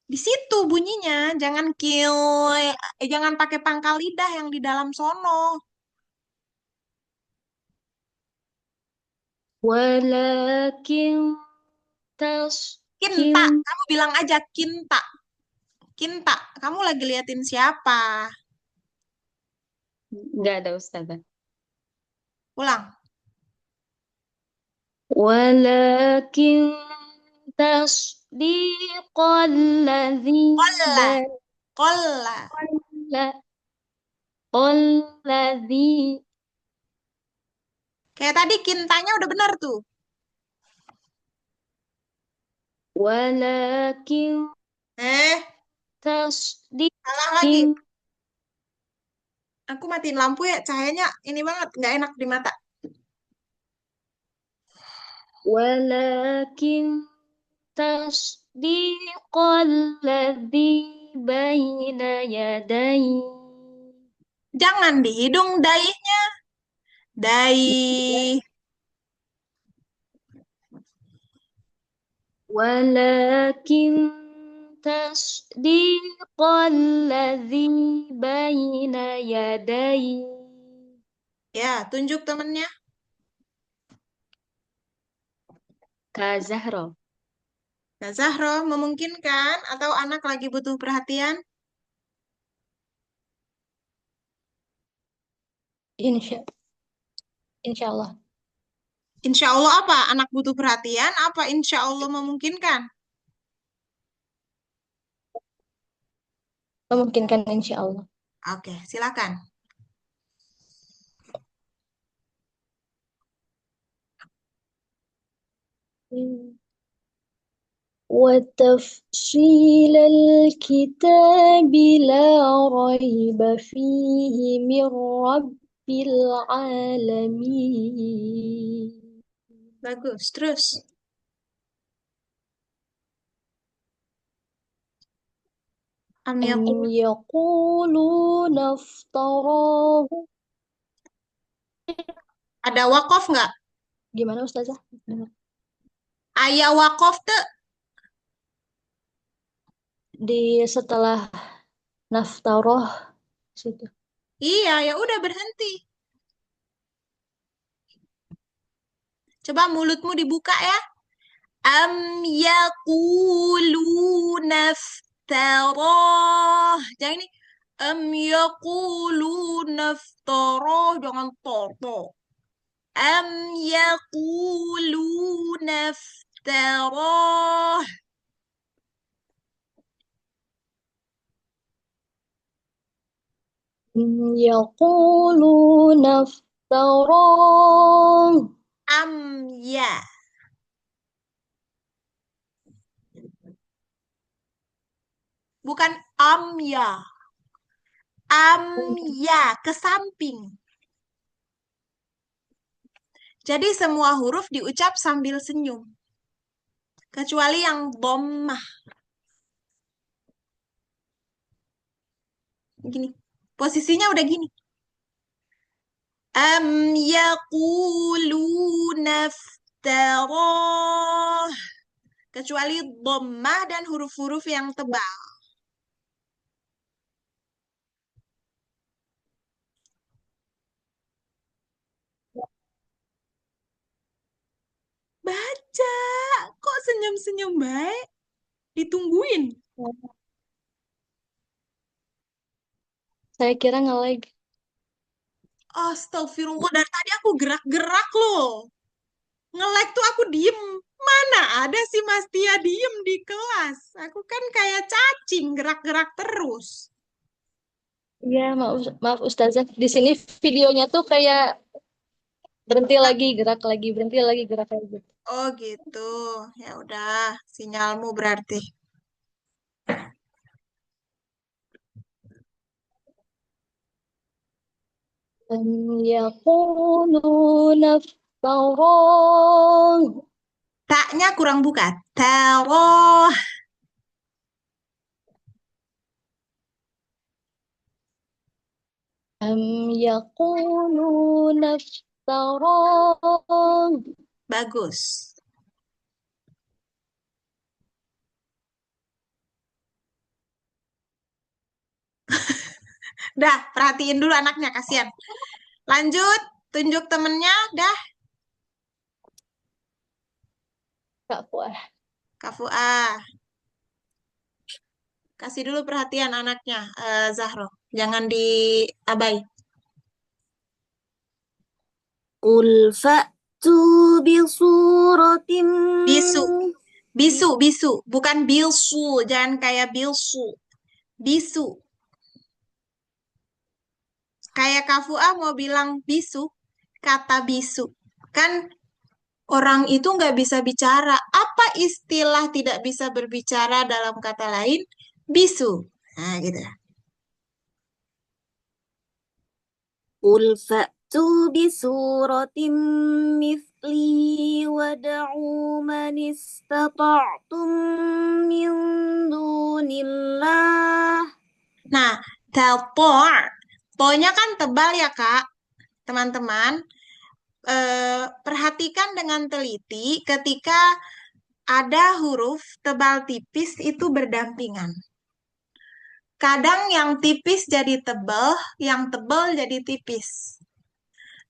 Di situ bunyinya. Jangan kio. Jangan pakai pangkal lidah yang di dalam sono. ولكن Kinta. تصديق Kamu bilang aja kinta. Kinta. Kamu lagi liatin siapa? nggak ada Ustazah. Ulang. ولكن تصديق الذي Kolla. Kolla. الذي Kayak tadi kintanya udah benar tuh. ولكن Eh, تصديق salah lagi. Aku matiin lampu ya, cahayanya ini banget, nggak enak di mata. ولكن تصديق الذي بين يديه. Jangan di hidung daihnya. Daih. ولكن تصديق الذي بين يديه. Ya, tunjuk temennya. Kak Zahra. Nah, Zahro, memungkinkan atau anak lagi butuh perhatian? Insya Allah. Insya Allah apa? Anak butuh perhatian? Apa insya Allah memungkinkan? Memungkinkan insya Allah. Oke, silakan. وتفصيل الكتاب لا ريب فيه من رب العالمين. Bagus. Terus. Am أم yaqul. يقولون افتراه. Ada wakof nggak? Gimana Ustazah? Ayah wakof tuh. Di setelah naftaroh situ. Iya, ya udah berhenti. Coba mulutmu dibuka ya. Am yaquluna iftarah. Jangan ini. Am yaquluna iftarah. Jangan to. Am yaquluna iftarah. يقولون افتراه. Am ya. Bukan am ya. Am ya. Ke samping. Jadi semua huruf diucap sambil senyum. Kecuali yang dhammah. Gini. Posisinya udah gini. Am yaquluna iftarah. Kecuali dhammah dan huruf-huruf yang tebal. Baca. Kok senyum-senyum baik? Ditungguin. Saya kira nge-lag. Astagfirullah, dari tadi aku gerak-gerak loh. Nge-lag tuh aku diem. Mana ada sih Mas Tia diem di kelas? Aku kan kayak cacing, gerak-gerak terus. Iya, maaf Ustazah. Di sini videonya tuh kayak berhenti lagi, gerak lagi, berhenti lagi, gerak lagi. Oh gitu. Ya udah, sinyalmu berarti. أم يقولون افتراه. Taknya kurang buka. Taroh. أم يقولون افتراه. Bagus. Dah, perhatiin dulu anaknya, kasihan. Lanjut, tunjuk temennya, dah. Kak Fuah. Kak Fuah. Kasih dulu perhatian anaknya, Zahro. Jangan diabai. Qul fa'tu bi suratim Bisu. min Bisu. Bukan bilsu. Jangan kayak bilsu. Bisu. Kayak Kak Fuah mau bilang bisu, kata bisu. Kan orang itu nggak bisa bicara. Apa istilah tidak bisa berbicara dalam kata lain? Bisu. Nah, gitu. Qul fa'tu bi suratim mithli wad'u man istata'tum min dunillah. Nah, telpon. Po-nya kan tebal ya, Kak. Teman-teman, perhatikan dengan teliti ketika ada huruf tebal tipis itu berdampingan. Kadang yang tipis jadi tebal, yang tebal jadi tipis.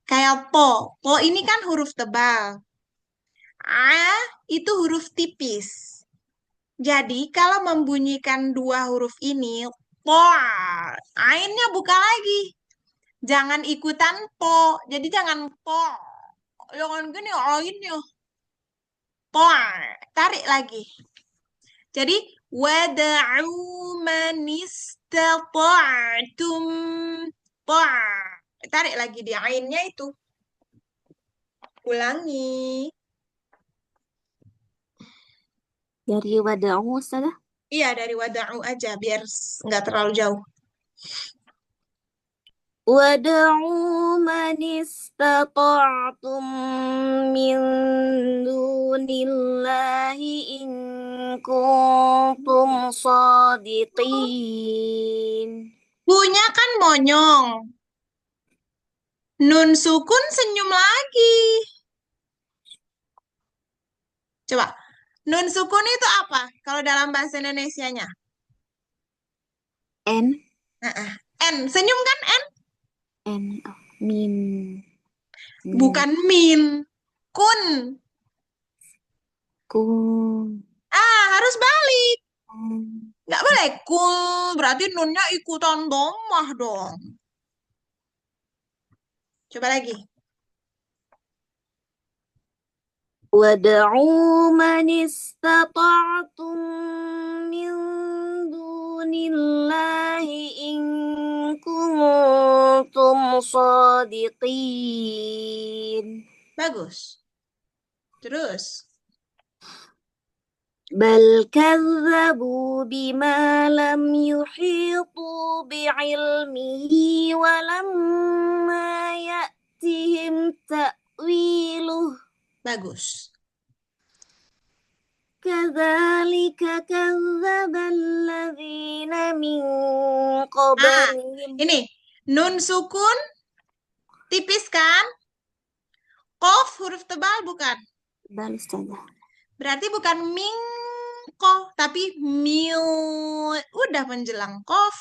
Kayak po. Po ini kan huruf tebal. A itu huruf tipis. Jadi kalau membunyikan dua huruf ini, po, ainnya buka lagi. Jangan ikutan po. Jadi jangan po. Jangan gini ainnya. Po. Tarik lagi. Jadi wad'u man istata'tum. Po. Tarik lagi di ainnya itu. Ulangi. Dari wada'u, Ustazah. Iya, dari wada'u aja biar nggak terlalu jauh. وادعوا من استطعتم من دون الله إن كنتم صادقين. Punya kan monyong. Nun sukun senyum lagi. Coba. Nun sukun itu apa? Kalau dalam bahasa Indonesianya? N, N. Senyum kan N? N, min, Bukan min. Kun. kun, Harus balik. kun. Nggak boleh. Kun. Berarti nunnya ikutan domah dong. Coba lagi. وادعوا من استطعتم من دون الله إن كنتم صادقين. Bagus. Terus. بل كذبوا بما لم يحيطوا بعلمه ولما يأتهم تأويله. Bagus. كذلك كذب الذين من قبلهم. Ini. Nun sukun. Tipis kan? Qaf huruf tebal bukan? Tebal, Ustazah. Berarti bukan mingko, tapi mil. Udah menjelang qaf.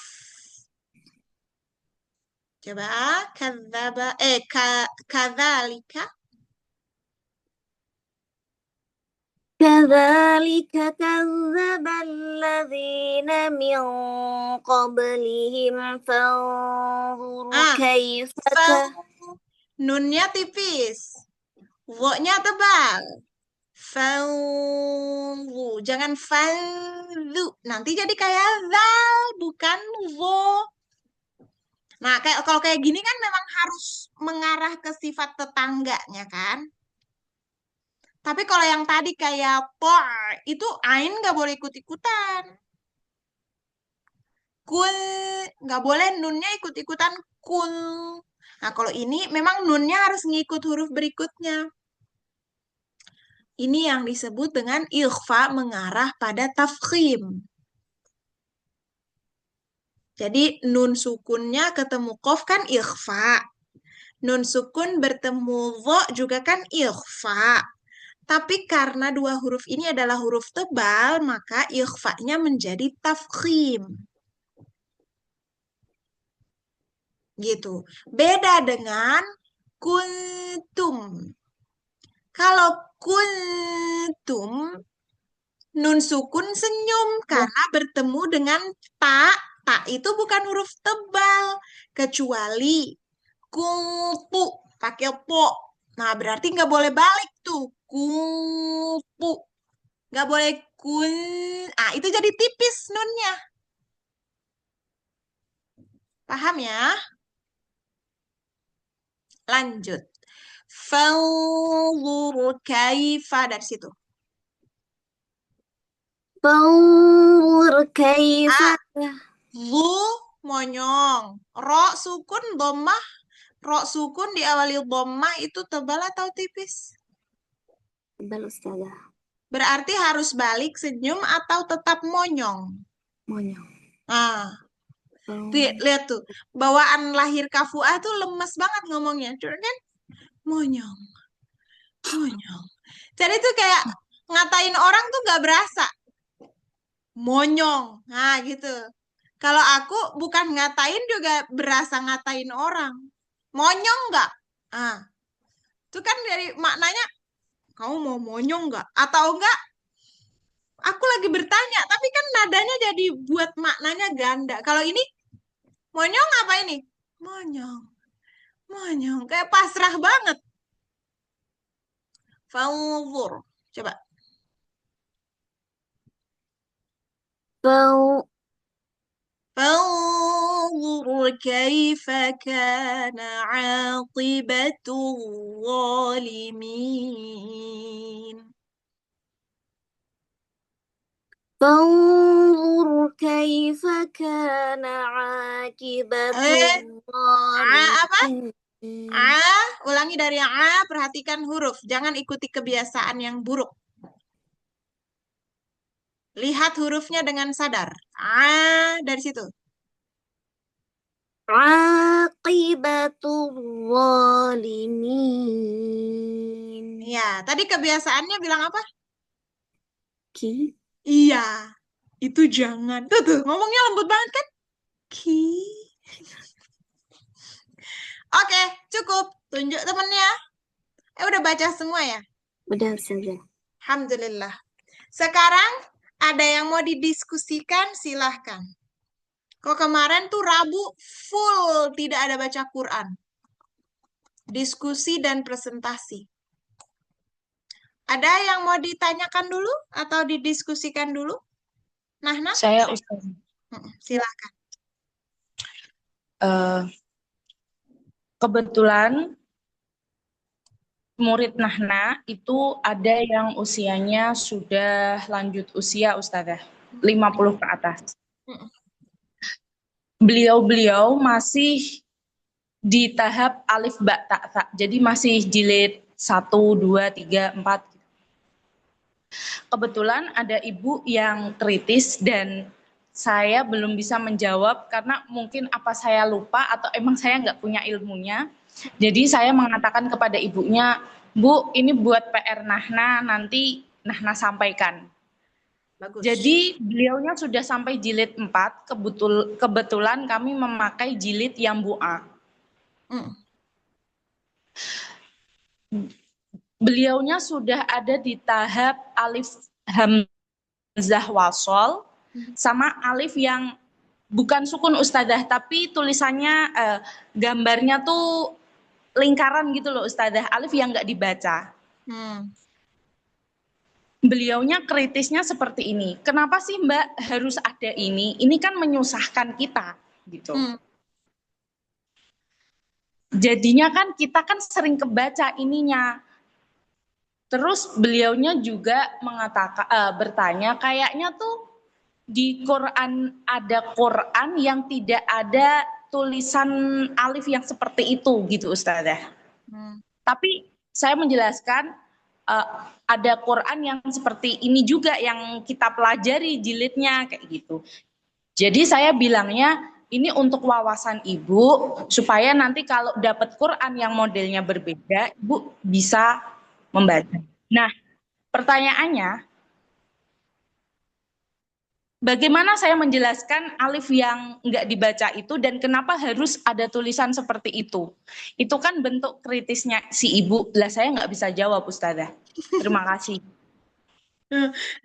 Coba. Kadzaba. Kadzalika. كذلك كذب الذين من قبلهم فانظروا كيف Nunnya tipis. Wo-nya tebal. Fanzu. Jangan fanzu. Nanti jadi kayak zal, bukan wo. Nah, kalau kayak gini kan memang harus mengarah ke sifat tetangganya kan? Tapi kalau yang tadi kayak por, itu ain nggak boleh ikut-ikutan. Kul, nggak boleh nunnya ikut-ikutan kul. Nah, kalau ini memang nunnya harus ngikut huruf berikutnya. Ini yang disebut dengan ikhfa mengarah pada tafkhim. Jadi nun sukunnya ketemu qaf kan ikhfa. Nun sukun bertemu dha juga kan ikhfa. Tapi karena dua huruf ini adalah huruf tebal, maka ikhfa-nya menjadi tafkhim. Gitu. Beda dengan kuntum. Kalau kuntum, nun sukun senyum karena bertemu dengan ta. Ta itu bukan huruf tebal. Kecuali kupu pakai po. Nah, berarti nggak boleh balik tuh. Kupu. Nggak boleh kun. Itu jadi tipis nunnya. Paham ya? Lanjut. Fanzur kaifa dari situ. fanzur kaifa. Zu monyong. Ro sukun dhammah. Ro sukun diawali dhammah itu tebal atau tipis? Tebal, Ustazah. Berarti harus balik senyum atau tetap monyong? Monyong. Lihat tuh. Bawaan lahir Kafuah tuh lemes banget ngomongnya. Coba kan? Monyong. Monyong. Jadi tuh kayak ngatain orang tuh gak berasa. Monyong. Nah gitu. Kalau aku bukan ngatain juga berasa ngatain orang. Monyong nggak? Itu kan dari maknanya, kamu mau monyong nggak? Atau enggak, aku lagi bertanya, tapi kan nadanya jadi buat maknanya ganda. Kalau ini, monyong apa ini? Monyong. Monyong. Kayak pasrah banget. Fanzur. Coba. فانظر كيف كان عاقبة الظالمين. فانظر كيف كان عاقبة apa? الظالمين. Ulangi dari perhatikan huruf. Jangan ikuti kebiasaan yang buruk. Lihat hurufnya dengan sadar. Dari situ. عاقبة الظالمين. Iya, tadi kebiasaannya bilang apa? Ki. Iya, itu jangan. Tuh, ngomongnya lembut banget kan? Ki. Oke, cukup. Tunjuk temennya. Udah baca semua ya? Udah saja. Alhamdulillah. Sekarang ada yang mau didiskusikan, silahkan. Kok kemarin tuh Rabu full tidak ada baca Quran. Diskusi dan presentasi. Ada yang mau ditanyakan dulu atau didiskusikan dulu? Nah, Saya Ustaz. silakan. Kebetulan murid Nahna itu ada yang usianya sudah lanjut usia Ustazah, 50 ke atas. Beliau-beliau masih di tahap alif ba ta tha. Jadi masih jilid 1, 2, 3, 4. Kebetulan ada ibu yang kritis dan saya belum bisa menjawab karena mungkin apa saya lupa atau emang saya nggak punya ilmunya. Jadi saya mengatakan kepada ibunya, Bu, ini buat PR Nahna, nanti Nahna sampaikan. Bagus. Jadi beliaunya sudah sampai jilid 4, kebetulan kami memakai jilid yang bu'a. Beliaunya sudah ada di tahap alif hamzah wasol sama alif yang bukan sukun Ustazah, tapi tulisannya gambarnya tuh lingkaran gitu loh Ustazah, alif yang nggak dibaca. Beliaunya kritisnya seperti ini. Kenapa sih Mbak harus ada ini? Ini kan menyusahkan kita gitu. Jadinya kan kita kan sering kebaca ininya. Terus beliaunya juga mengatakan bertanya kayaknya tuh di Quran ada Quran yang tidak ada tulisan alif yang seperti itu gitu Ustazah. Tapi saya menjelaskan ada Quran yang seperti ini juga yang kita pelajari jilidnya kayak gitu. Jadi saya bilangnya ini untuk wawasan ibu supaya nanti kalau dapat Quran yang modelnya berbeda ibu bisa membaca. Nah pertanyaannya, bagaimana saya menjelaskan alif yang nggak dibaca itu dan kenapa harus ada tulisan seperti itu? Itu kan bentuk kritisnya si ibu. Lah saya nggak bisa jawab Ustazah. Terima kasih.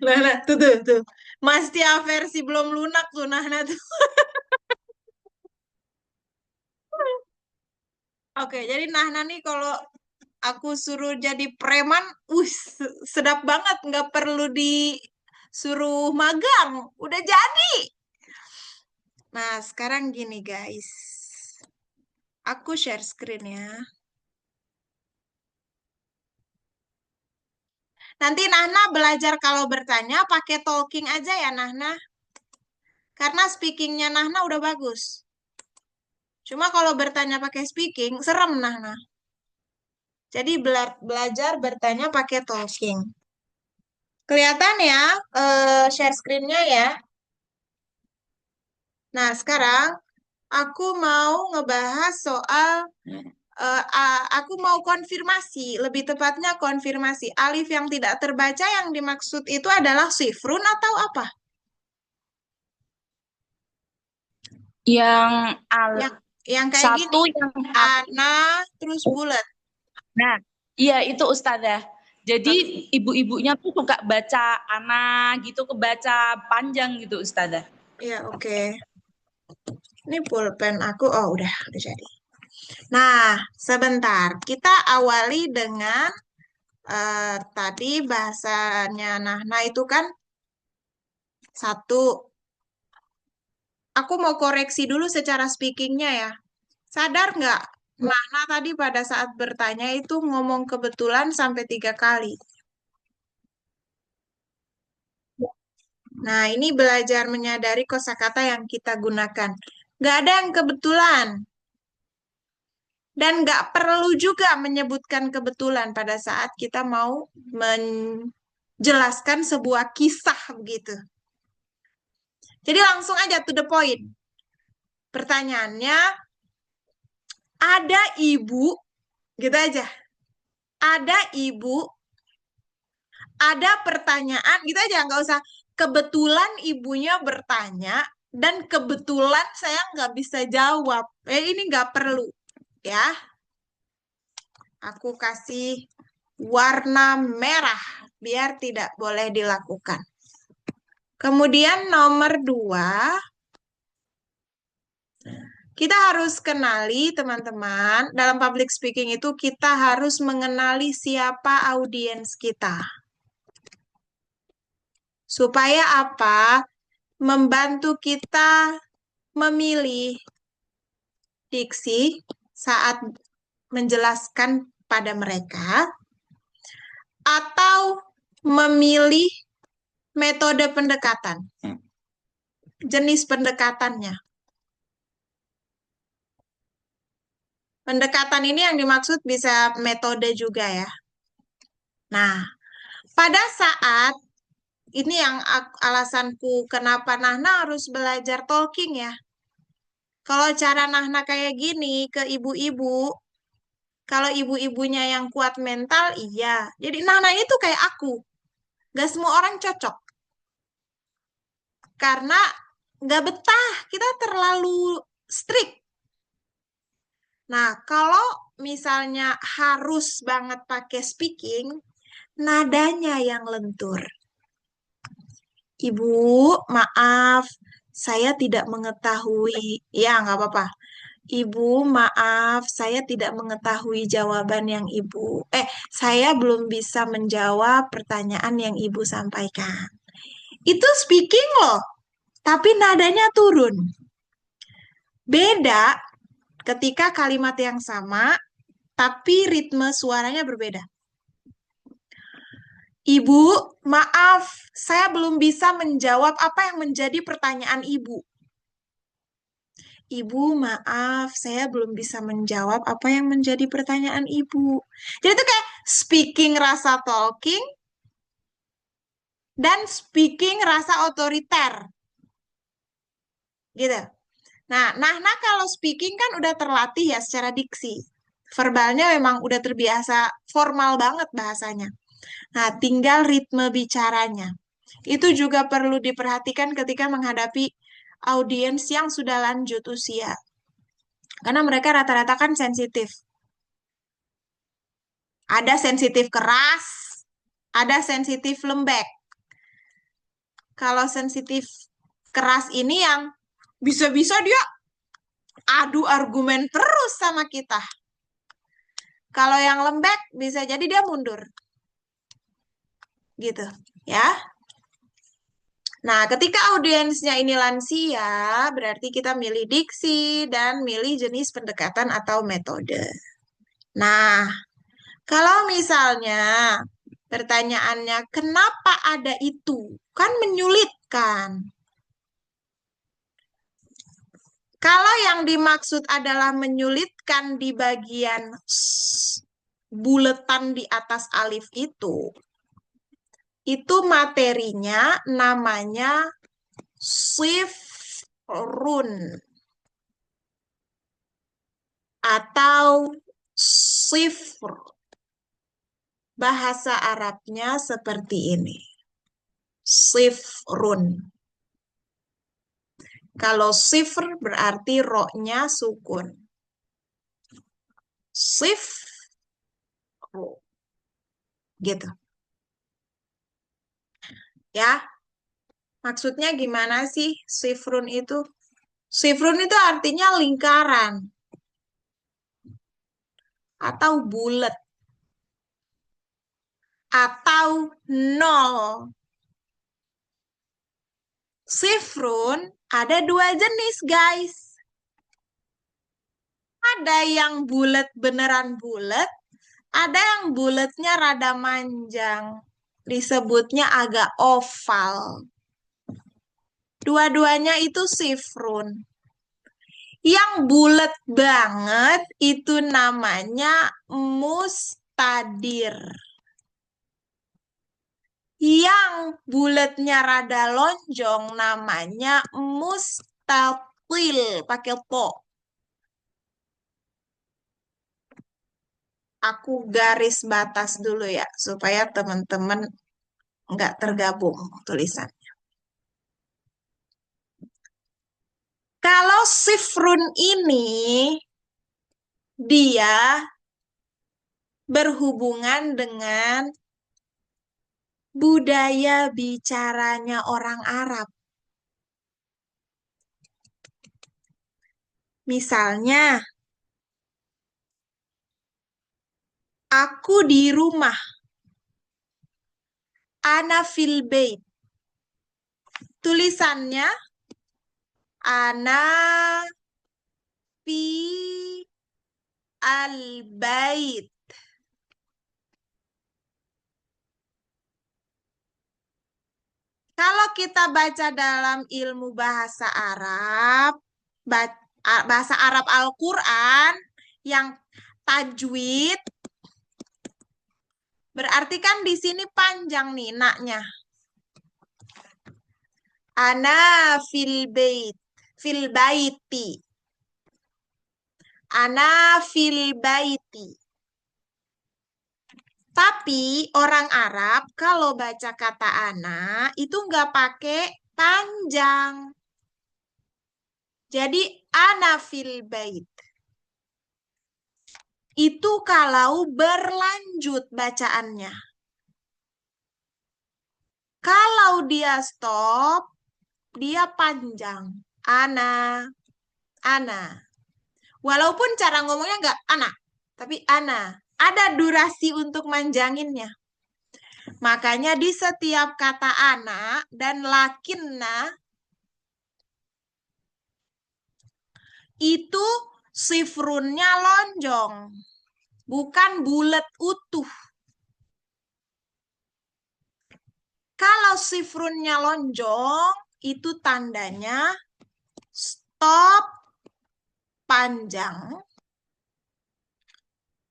Nah, tuh. Mas Tia versi belum lunak tuh, nah tuh. Oke, jadi Nahna nih kalau aku suruh jadi preman, sedap banget, nggak perlu disuruh magang, udah jadi. Nah, sekarang gini guys, aku share screen ya. Nanti Nahna belajar kalau bertanya pakai talking aja ya Nahna, karena speakingnya Nahna udah bagus. Cuma kalau bertanya pakai speaking, serem Nahna. Jadi belajar bertanya pakai talking. Kelihatan ya share screen-nya ya. Nah, sekarang aku mau ngebahas soal, aku mau konfirmasi, lebih tepatnya konfirmasi. Alif yang tidak terbaca yang dimaksud itu adalah sifrun atau apa? Yang kayak satu gini, yang ana terus bulat. Nah, iya itu Ustazah. Jadi ibu-ibunya tuh suka baca ana gitu, kebaca panjang gitu Ustazah. Iya, oke. Ini pulpen aku, udah jadi. Nah, sebentar. Kita awali dengan tadi bahasanya Nahna itu kan satu. Aku mau koreksi dulu secara speakingnya ya. Sadar nggak? Nahna tadi pada saat bertanya itu ngomong kebetulan sampai 3 kali. Nah, ini belajar menyadari kosakata yang kita gunakan. Nggak ada yang kebetulan. Dan nggak perlu juga menyebutkan kebetulan pada saat kita mau menjelaskan sebuah kisah begitu. Jadi langsung aja to the point. Pertanyaannya, ada ibu, gitu aja. Ada ibu, ada pertanyaan, gitu aja. Nggak usah kebetulan ibunya bertanya, dan kebetulan saya nggak bisa jawab. Ini nggak perlu, ya. Aku kasih warna merah, biar tidak boleh dilakukan. Kemudian nomor 2, kita harus kenali teman-teman, dalam public speaking itu kita harus mengenali siapa audiens kita. Supaya apa? Membantu kita memilih diksi saat menjelaskan pada mereka, atau memilih metode pendekatan, jenis pendekatannya. Pendekatan ini yang dimaksud bisa metode juga ya. Nah, pada saat ini yang alasanku kenapa Nahna harus belajar talking ya. Kalau cara Nahna kayak gini ke ibu-ibu, kalau ibu-ibunya yang kuat mental, iya. Jadi Nahna itu kayak aku. Gak semua orang cocok. Karena gak betah, kita terlalu strict. Nah, kalau misalnya harus banget pakai speaking, nadanya yang lentur. Ibu, maaf, saya tidak mengetahui. Ya, nggak apa-apa. Ibu, maaf, saya tidak mengetahui jawaban yang saya belum bisa menjawab pertanyaan yang ibu sampaikan. Itu speaking loh, tapi nadanya turun. Beda ketika kalimat yang sama, tapi ritme suaranya berbeda. Ibu, maaf, saya belum bisa menjawab apa yang menjadi pertanyaan ibu. Ibu, maaf, saya belum bisa menjawab apa yang menjadi pertanyaan ibu. Jadi itu kayak speaking rasa talking dan speaking rasa otoriter. Gitu. Nah, kalau speaking kan udah terlatih ya secara diksi. Verbalnya memang udah terbiasa formal banget bahasanya. Nah, tinggal ritme bicaranya. Itu juga perlu diperhatikan ketika menghadapi audiens yang sudah lanjut usia. Karena mereka rata-rata kan sensitif. Ada sensitif keras, ada sensitif lembek. Kalau sensitif keras ini yang bisa-bisa dia adu argumen terus sama kita. Kalau yang lembek bisa jadi dia mundur. Gitu, ya. Nah, ketika audiensnya ini lansia, berarti kita milih diksi dan milih jenis pendekatan atau metode. Nah, kalau misalnya pertanyaannya, kenapa ada itu? Kan menyulitkan. Kalau yang dimaksud adalah menyulitkan di bagian buletan di atas alif itu materinya namanya sifrun atau sifr. Bahasa Arabnya seperti ini. Sifrun. Kalau sifr berarti ro-nya sukun. Sifru. Gitu. Ya. Maksudnya gimana sih sifrun itu? Sifrun itu artinya lingkaran. Atau bulat. Atau nol. Sifrun ada 2 jenis, guys. Ada yang bulat beneran bulat, ada yang bulatnya rada manjang. Disebutnya agak oval. Dua-duanya itu sifrun. Yang bulat banget itu namanya mustadir. Yang bulatnya rada lonjong namanya mustatil, pakai po. Aku garis batas dulu ya, supaya teman-teman nggak tergabung tulisannya. Kalau sifrun ini, dia berhubungan dengan budaya bicaranya orang Arab. Misalnya, aku di rumah. Ana fil bait. Tulisannya ana fi al bait. Kalau kita baca dalam ilmu bahasa Arab, bahasa Arab Al-Quran yang tajwid, berarti kan di sini panjang nih naknya. Ana fil bait, fil baiti. Ana fil baiti. Tapi orang Arab kalau baca kata ana itu nggak pakai panjang. Jadi ana fil bait. Itu kalau berlanjut bacaannya. Kalau dia stop, dia panjang. Ana, ana. Walaupun cara ngomongnya nggak ana, tapi ana. Ada durasi untuk manjanginnya. Makanya di setiap kata ana dan lakinna itu sifrunnya lonjong, bukan bulat utuh. Kalau sifrunnya lonjong, itu tandanya stop panjang.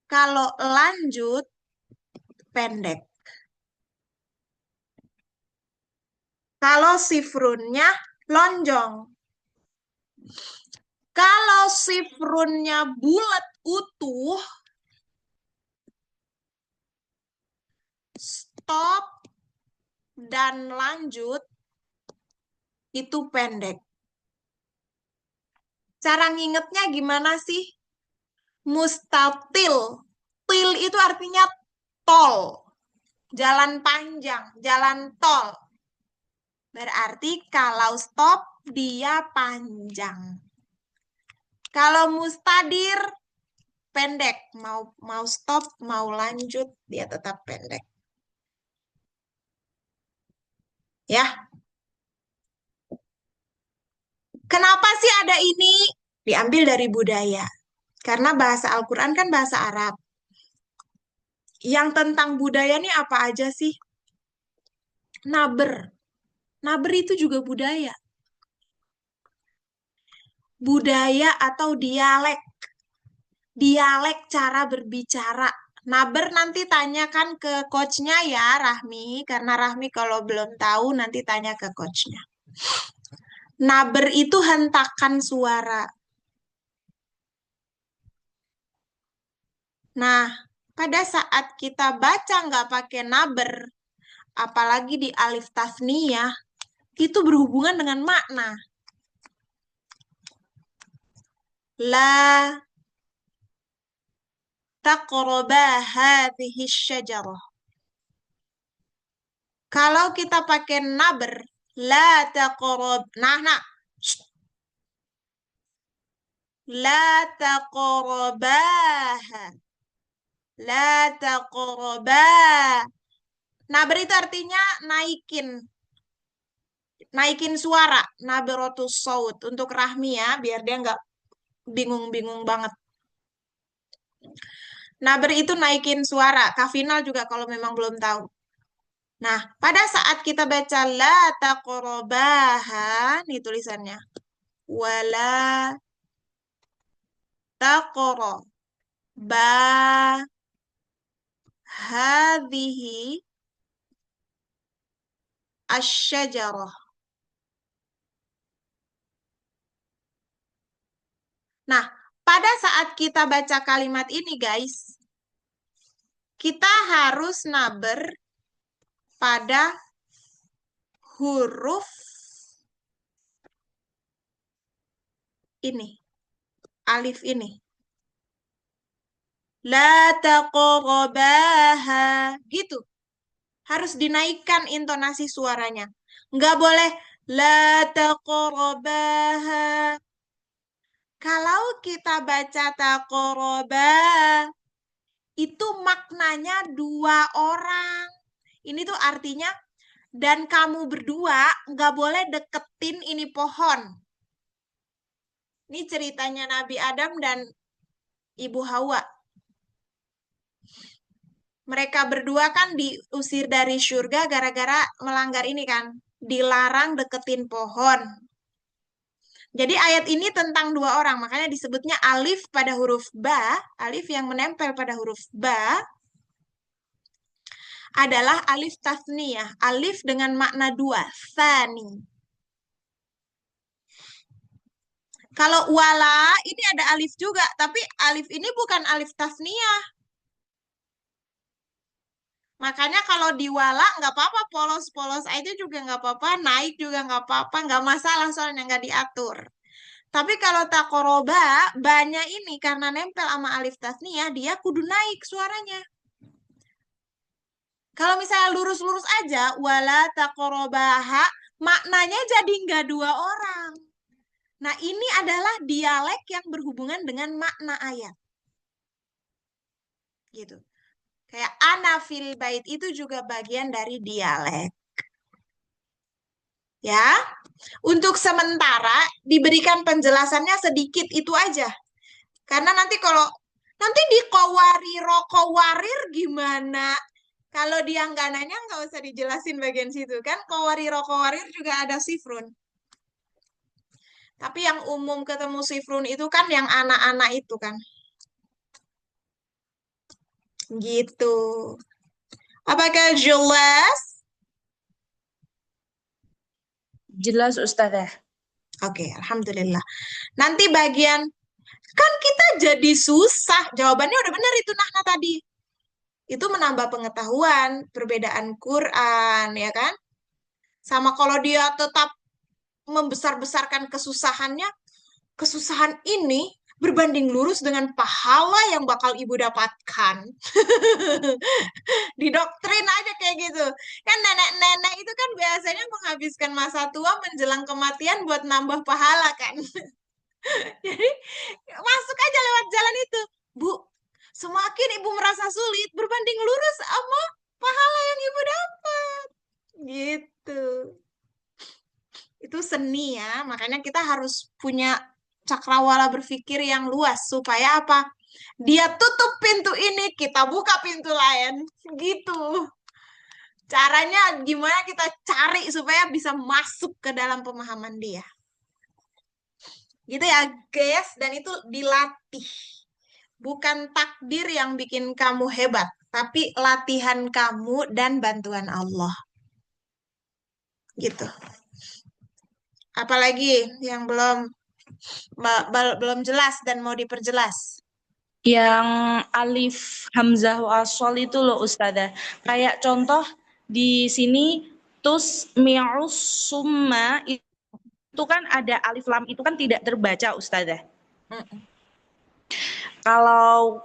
Kalau lanjut, pendek. Kalau sifrunnya lonjong. Kalau sifrunnya bulat utuh, stop dan lanjut, itu pendek. Cara ngingetnya gimana sih? Mustatil. Til itu artinya tol. Jalan panjang, jalan tol. Berarti kalau stop, dia panjang. Kalau mustadir, pendek. Mau stop, mau lanjut, dia tetap pendek. Ya. Kenapa sih ada ini? Diambil dari budaya. Karena bahasa Al-Quran kan bahasa Arab. Yang tentang budaya nih apa aja sih? Naber. Naber itu juga budaya. Budaya atau dialek. Dialek cara berbicara. Naber nanti tanyakan ke coachnya ya, Rahmi. Karena Rahmi kalau belum tahu nanti tanya ke coachnya. Naber itu hentakan suara. Nah, pada saat kita baca nggak pakai naber, apalagi di alif tasniyah, itu berhubungan dengan makna. La taqraba hadhihi syajarah. Kalau kita pakai naber, la taqrab. Nah. La taqrabaha. La taqrabah. Naber itu artinya naikin suara. Naberatus saut. Untuk Rahmi ya, biar dia nggak bingung-bingung banget. Naber itu naikin suara. Kafinal juga kalau memang belum tahu. Nah, pada saat kita baca la taqrabaha, nih tulisannya. Wala taqraba hadhihi asyajarah. Nah, pada saat kita baca kalimat ini, guys, kita harus naber pada huruf ini, alif ini. La taqrabaha, gitu. Harus dinaikkan intonasi suaranya. Nggak boleh la taqrabaha. Kalau kita baca taqraba, itu maknanya dua orang. Ini tuh artinya, dan kamu berdua nggak boleh deketin ini pohon. Ini ceritanya Nabi Adam dan Ibu Hawa. Mereka berdua kan diusir dari surga gara-gara melanggar ini kan. Dilarang deketin pohon. Jadi ayat ini tentang dua orang, makanya disebutnya alif pada huruf ba, alif yang menempel pada huruf ba, adalah alif tasniyah, alif dengan makna dua, tsani. Kalau wala, ini ada alif juga, tapi alif ini bukan alif tasniyah. Makanya kalau diwala nggak apa-apa, polos-polos aja juga nggak apa-apa, naik juga nggak apa-apa, nggak masalah soalnya nggak diatur. Tapi kalau takoroba, banyak ini karena nempel sama alif tasniyah, dia kudu naik suaranya. Kalau misalnya lurus-lurus aja, wala takorobaha, maknanya jadi nggak dua orang. Nah, ini adalah dialek yang berhubungan dengan makna ayat. Gitu. Kayak ana fil bait itu juga bagian dari dialek. Ya. Untuk sementara diberikan penjelasannya sedikit itu aja. Karena nanti kalau nanti di kawarir gimana? Kalau dia nggak nanya nggak usah dijelasin bagian situ kan. Kawarir juga ada sifrun. Tapi yang umum ketemu sifrun itu kan yang anak-anak itu kan. Gitu. Apakah jelas? Jelas Ustazah. Oke, alhamdulillah. Nanti bagian kan kita jadi susah. Jawabannya udah benar itu Nahna tadi. Itu menambah pengetahuan, perbedaan Quran, ya kan? Sama kalau dia tetap membesar-besarkan kesusahannya, kesusahan ini berbanding lurus dengan pahala yang bakal ibu dapatkan. Didoktrin aja kayak gitu. Kan nenek-nenek itu kan biasanya menghabiskan masa tua menjelang kematian buat nambah pahala kan. Jadi masuk aja lewat jalan itu. Bu, semakin ibu merasa sulit berbanding lurus sama pahala yang ibu dapat. Gitu. Itu seni ya, makanya kita harus punya cakrawala berpikir yang luas supaya apa? Dia tutup pintu ini, kita buka pintu lain. Gitu. Caranya gimana kita cari supaya bisa masuk ke dalam pemahaman dia. Gitu ya, guys, dan itu dilatih. Bukan takdir yang bikin kamu hebat, tapi latihan kamu dan bantuan Allah. Gitu. Apalagi yang belum jelas dan mau diperjelas? Yang alif hamzah wasol itu loh Ustazah. Kayak contoh di sini tusmi'us summa itu kan ada alif lam itu kan tidak terbaca Ustazah. Kalau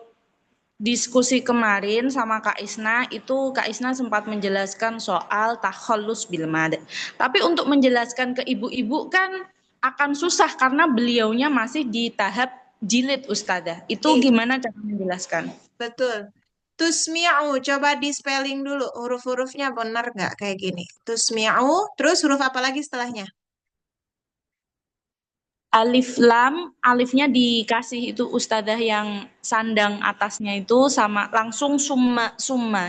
diskusi kemarin sama Kak Isna, itu Kak Isna sempat menjelaskan soal takhallus bil mad. Tapi untuk menjelaskan ke ibu-ibu kan akan susah karena beliaunya masih di tahap jilid Ustazah. Itu gimana cara menjelaskan? Betul. Tusmi'u, coba di spelling dulu. Huruf-hurufnya benar nggak kayak gini? Tusmi'u, terus huruf apa lagi setelahnya? Alif lam, alifnya dikasih itu Ustazah yang sandang atasnya itu sama langsung summa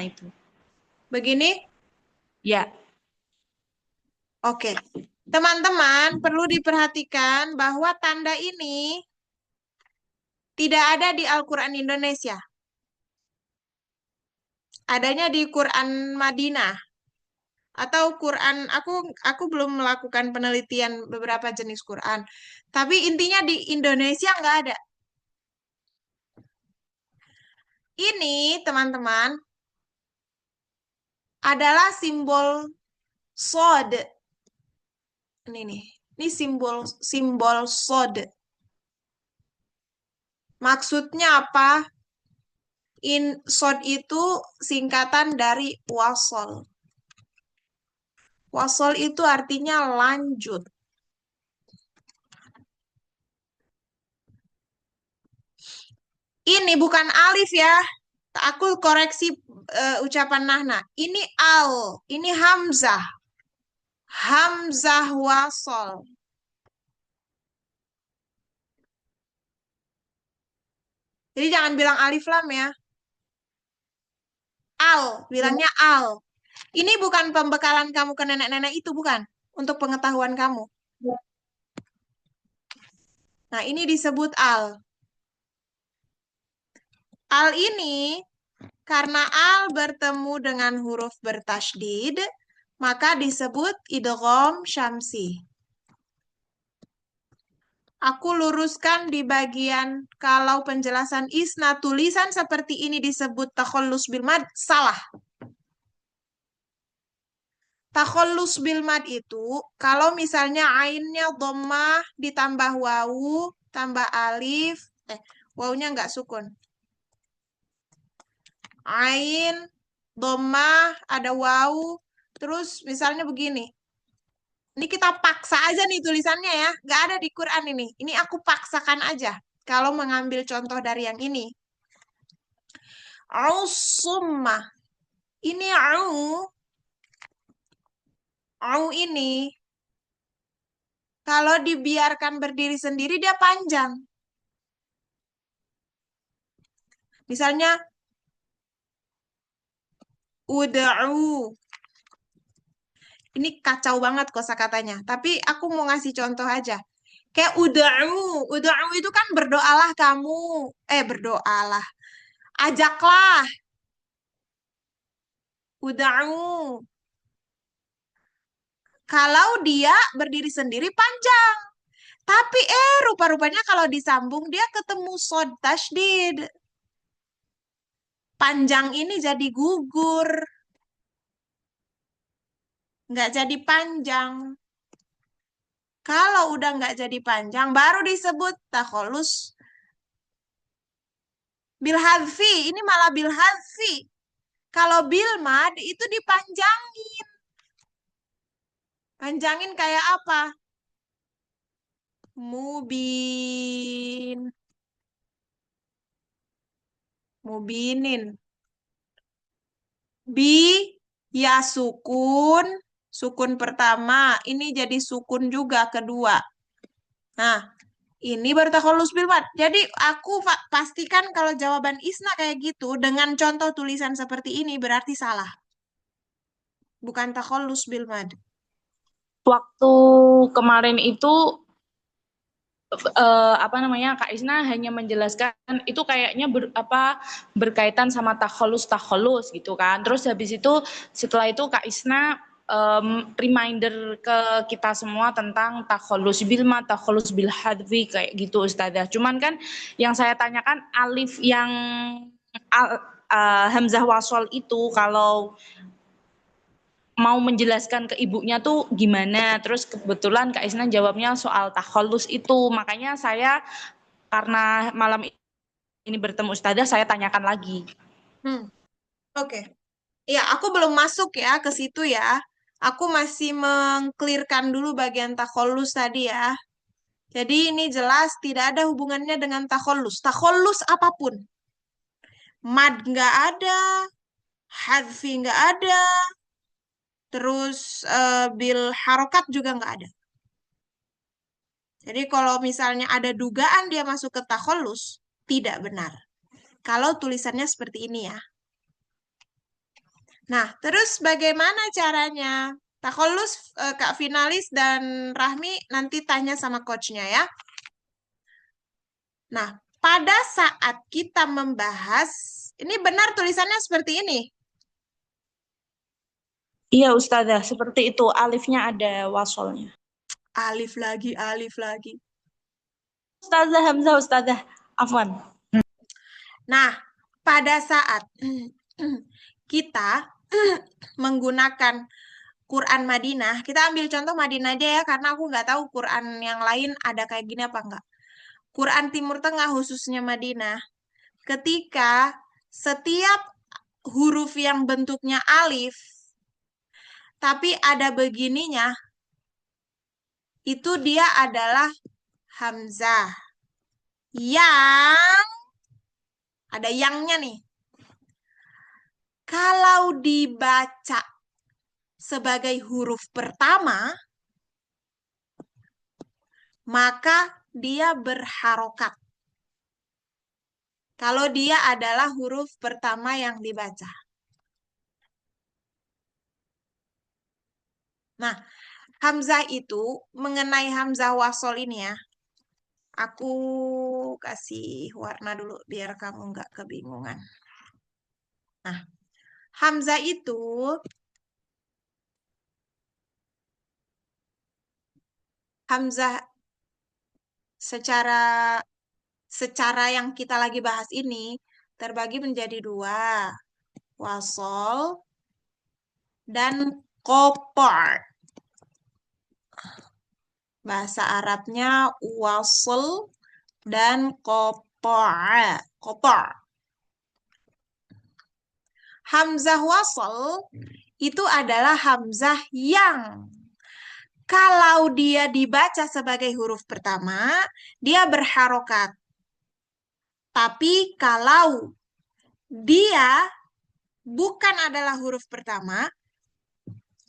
itu. Begini? Ya, Oke. Teman-teman, perlu diperhatikan bahwa tanda ini tidak ada di Al-Quran Indonesia. Adanya di Quran Madinah atau Quran, aku belum melakukan penelitian beberapa jenis Quran. Tapi intinya di Indonesia nggak ada. Ini, teman-teman, adalah simbol sod. Ini nih. Ini simbol sod. Maksudnya apa? Sod itu singkatan dari wasol. Wasol itu artinya lanjut. Ini bukan alif ya. Aku koreksi ucapan Nahna. Ini al, ini hamzah. Hamzah wasol. Jadi jangan bilang alif lam ya. Al, bilangnya al. Ini bukan pembekalan kamu ke nenek-nenek itu, bukan. Untuk pengetahuan kamu. Nah, ini disebut al. Al ini, karena al bertemu dengan huruf bertasydid, maka disebut idgham syamsi. Aku luruskan di bagian kalau penjelasan isna tulisan seperti ini disebut takhallus bil mad, salah. Takhallus bil mad itu kalau misalnya ainnya dhammah ditambah wawu tambah alif, wawunya nggak sukun. Ain, dhammah, ada wawu, terus misalnya begini. Ini kita paksa aja nih tulisannya ya. Nggak ada di Quran ini. Ini aku paksakan aja. Kalau mengambil contoh dari yang ini. Summa. Ini au ini. Kalau dibiarkan berdiri sendiri, dia panjang. Misalnya, uda'u. Ini kacau banget kosakatanya. Tapi aku mau ngasih contoh aja. Kayak uda'u. Uda'u itu kan berdoalah kamu. Berdoalah. Ajaklah. Uda'u. Kalau dia berdiri sendiri panjang. Tapi rupa-rupanya kalau disambung dia ketemu sod tasydid. Panjang ini jadi gugur. Nggak jadi panjang. Kalau udah nggak jadi panjang, baru disebut takhallus bil hadfi. Ini malah bil hadfi. Kalau bil mad itu dipanjangin. Panjangin kayak apa? Mubin. Mubinin. Bi, ya sukun. Sukun pertama. Ini jadi sukun juga kedua. Nah, ini baru takhallus bil mad. Jadi aku pastikan kalau jawaban Isna kayak gitu, dengan contoh tulisan seperti ini berarti salah. Bukan takhallus bil mad. waktu kemarin itu Kak Isna hanya menjelaskan itu kayaknya berkaitan sama takholus gitu kan. Terus habis itu setelah itu Kak Isna reminder ke kita semua tentang takholus bil mad, takholus bil hadfi kayak gitu Ustazah. Cuman kan yang saya tanyakan alif yang hamzah wasol itu kalau mau menjelaskan ke ibunya tuh gimana. Terus kebetulan Kak Isna jawabnya soal takhallus itu. Makanya saya karena malam ini bertemu Ustazah, saya tanyakan lagi. Oke. Ya, aku belum masuk ya ke situ ya. Aku masih mengklirkan dulu bagian takhallus tadi ya. Jadi ini jelas tidak ada hubungannya dengan takhallus. Takhallus apapun. Mad nggak ada, hadfi nggak ada, terus bil harokat juga nggak ada. Jadi kalau misalnya ada dugaan dia masuk ke takhallus, tidak benar. Kalau tulisannya seperti ini ya. Nah, terus bagaimana caranya? Takolus Kak Finalis dan Rahmi nanti tanya sama coachnya ya. Nah, pada saat kita membahas, ini benar tulisannya seperti ini. Iya Ustazah, seperti itu. Alifnya ada wasolnya. Alif lagi, alif lagi. Ustazah Hamzah, Ustazah. Afwan. Nah, pada saat kita menggunakan Quran Madinah, kita ambil contoh Madinah aja ya, karena aku nggak tahu Quran yang lain ada kayak gini apa enggak. Quran Timur Tengah khususnya Madinah, ketika setiap huruf yang bentuknya alif, tapi ada begininya, itu dia adalah hamzah. Yang, ada yangnya nih. Kalau dibaca sebagai huruf pertama, maka dia berharokat. Kalau dia adalah huruf pertama yang dibaca. Nah, hamzah itu, mengenai hamzah wasol ini ya, aku kasih warna dulu biar kamu nggak kebingungan. Nah, hamzah itu hamzah secara yang kita lagi bahas ini terbagi menjadi dua, wasol dan kopor. Bahasa Arabnya wasol dan kopor. Kopor. Hamzah wasol itu adalah hamzah yang kalau dia dibaca sebagai huruf pertama, dia berharokat. Tapi kalau dia bukan adalah huruf pertama,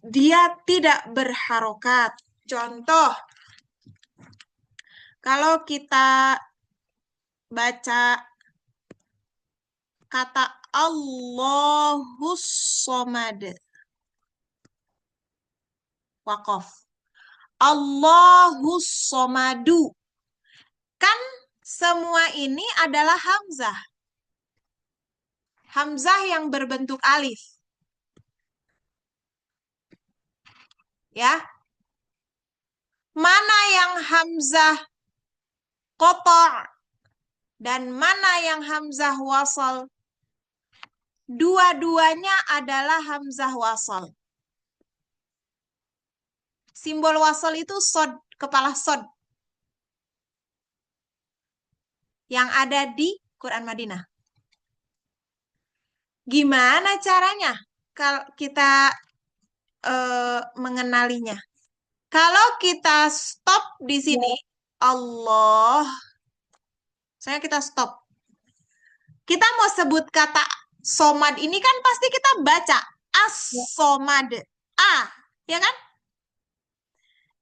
dia tidak berharokat. Contoh, kalau kita baca kata Allahus Somad, wakof. Allahus Somadu. Kan semua ini adalah hamzah. Hamzah yang berbentuk alif. Ya. Mana yang hamzah kotor dan mana yang hamzah wasal? Dua-duanya adalah hamzah wasal. Simbol wasal itu sod, kepala sod. Yang ada di Quran Madinah. Gimana caranya kalau kita mengenalinya? Kalau kita stop di sini, Allah, saya kita stop. Kita mau sebut kata somad ini kan pasti kita baca as-somad. Ya kan?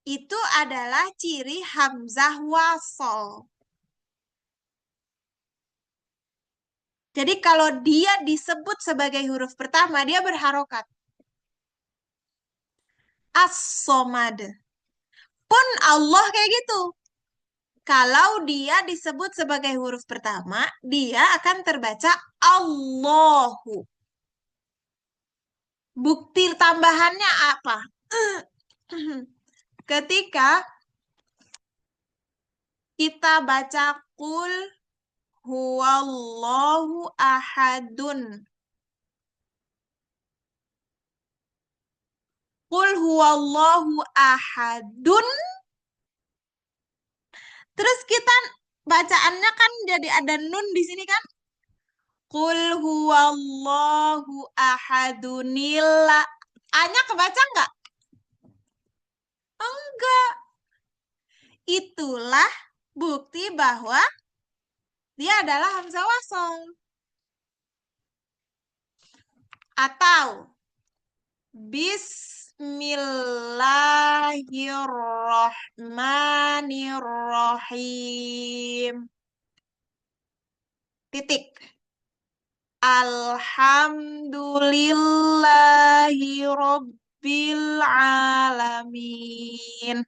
Itu adalah ciri hamzah wasol. Jadi kalau dia disebut sebagai huruf pertama, dia berharokat. As-somad. Pun Allah kayak gitu. Kalau dia disebut sebagai huruf pertama, dia akan terbaca Allahu. Bukti tambahannya apa? Ketika kita baca Qul huwallahu ahadun. Qul huwallahu ahadun. Terus kita bacaannya kan jadi ada nun di sini kan? Qul huwallahu ahadunillah. A-nya kebaca nggak? Enggak. Itulah bukti bahwa dia adalah hamzah wasol. Atau Bismillahirrahmanirrahim. Titik. Alhamdulillah rabbil alamin.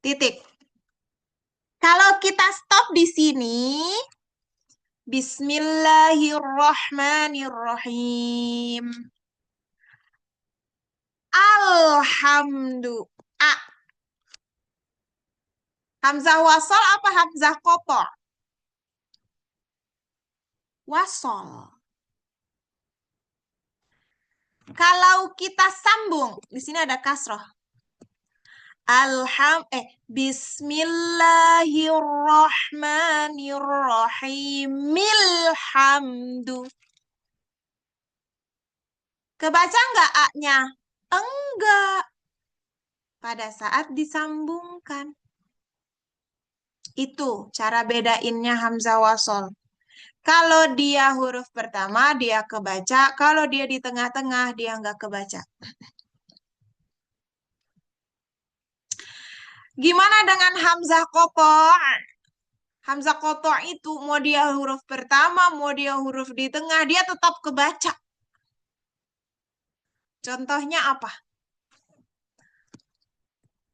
Titik. Kalau kita stop di sini, bismillahirrahmanirrahim. Alhamdulillah. Hamzah wasol apa hamzah kotor? Wasol. Kalau kita sambung, di sini ada kasroh. Bismillahirrahmanirrahim. Milhamdu. Kebaca nggak A-nya? Enggak. Pada saat disambungkan. Itu cara bedainnya hamzah wasol. Kalau dia huruf pertama, dia kebaca. Kalau dia di tengah-tengah, dia nggak kebaca. Gimana dengan hamzah kotor? Hamzah kotor itu mau dia huruf pertama, mau dia huruf di tengah, dia tetap kebaca. Contohnya apa?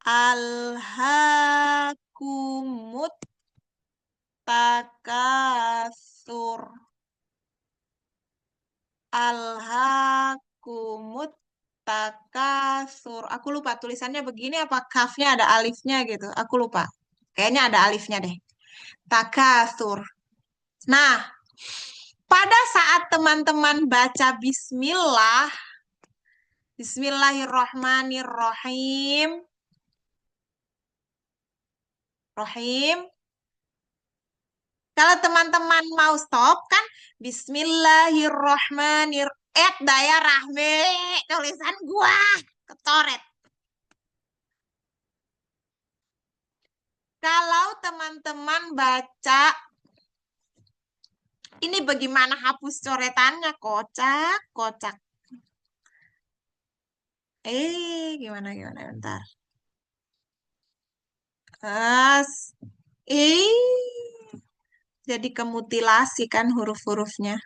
Alhaakumut takatsur. Alhaakumut takatsur. Aku lupa tulisannya begini apa kafnya ada alifnya gitu. Aku lupa. Kayaknya ada alifnya deh. Takatsur. Nah, pada saat teman-teman baca bismillah, bismillahirrahmanirrahim. Kalau teman-teman mau stop kan bismillahirrahmanirrahim. Daya rahme tulisan gua ketoret. Kalau teman-teman baca ini bagaimana hapus coretannya? Kocak. Gimana bentar. Jadi kemutilasi kan huruf-hurufnya.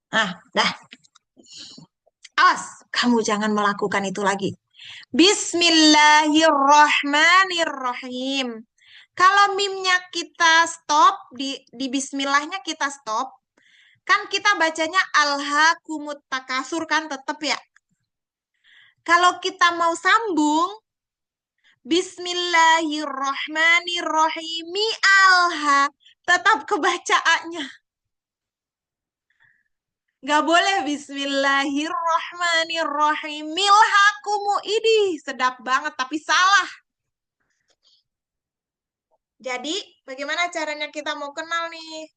Dah. Awas, kamu jangan melakukan itu lagi. Bismillahirrahmanirrahim. Kalau mimnya kita stop, di bismillahnya kita stop, kan kita bacanya alhaakumut takasur kan tetap ya. Kalau kita mau sambung, bismillahirrahmanirrahim, alha, tetap kebacaannya. Gak boleh bismillahirrahmanirrahim, milhakumu, ini sedap banget tapi salah. Jadi bagaimana caranya kita mau kenal nih?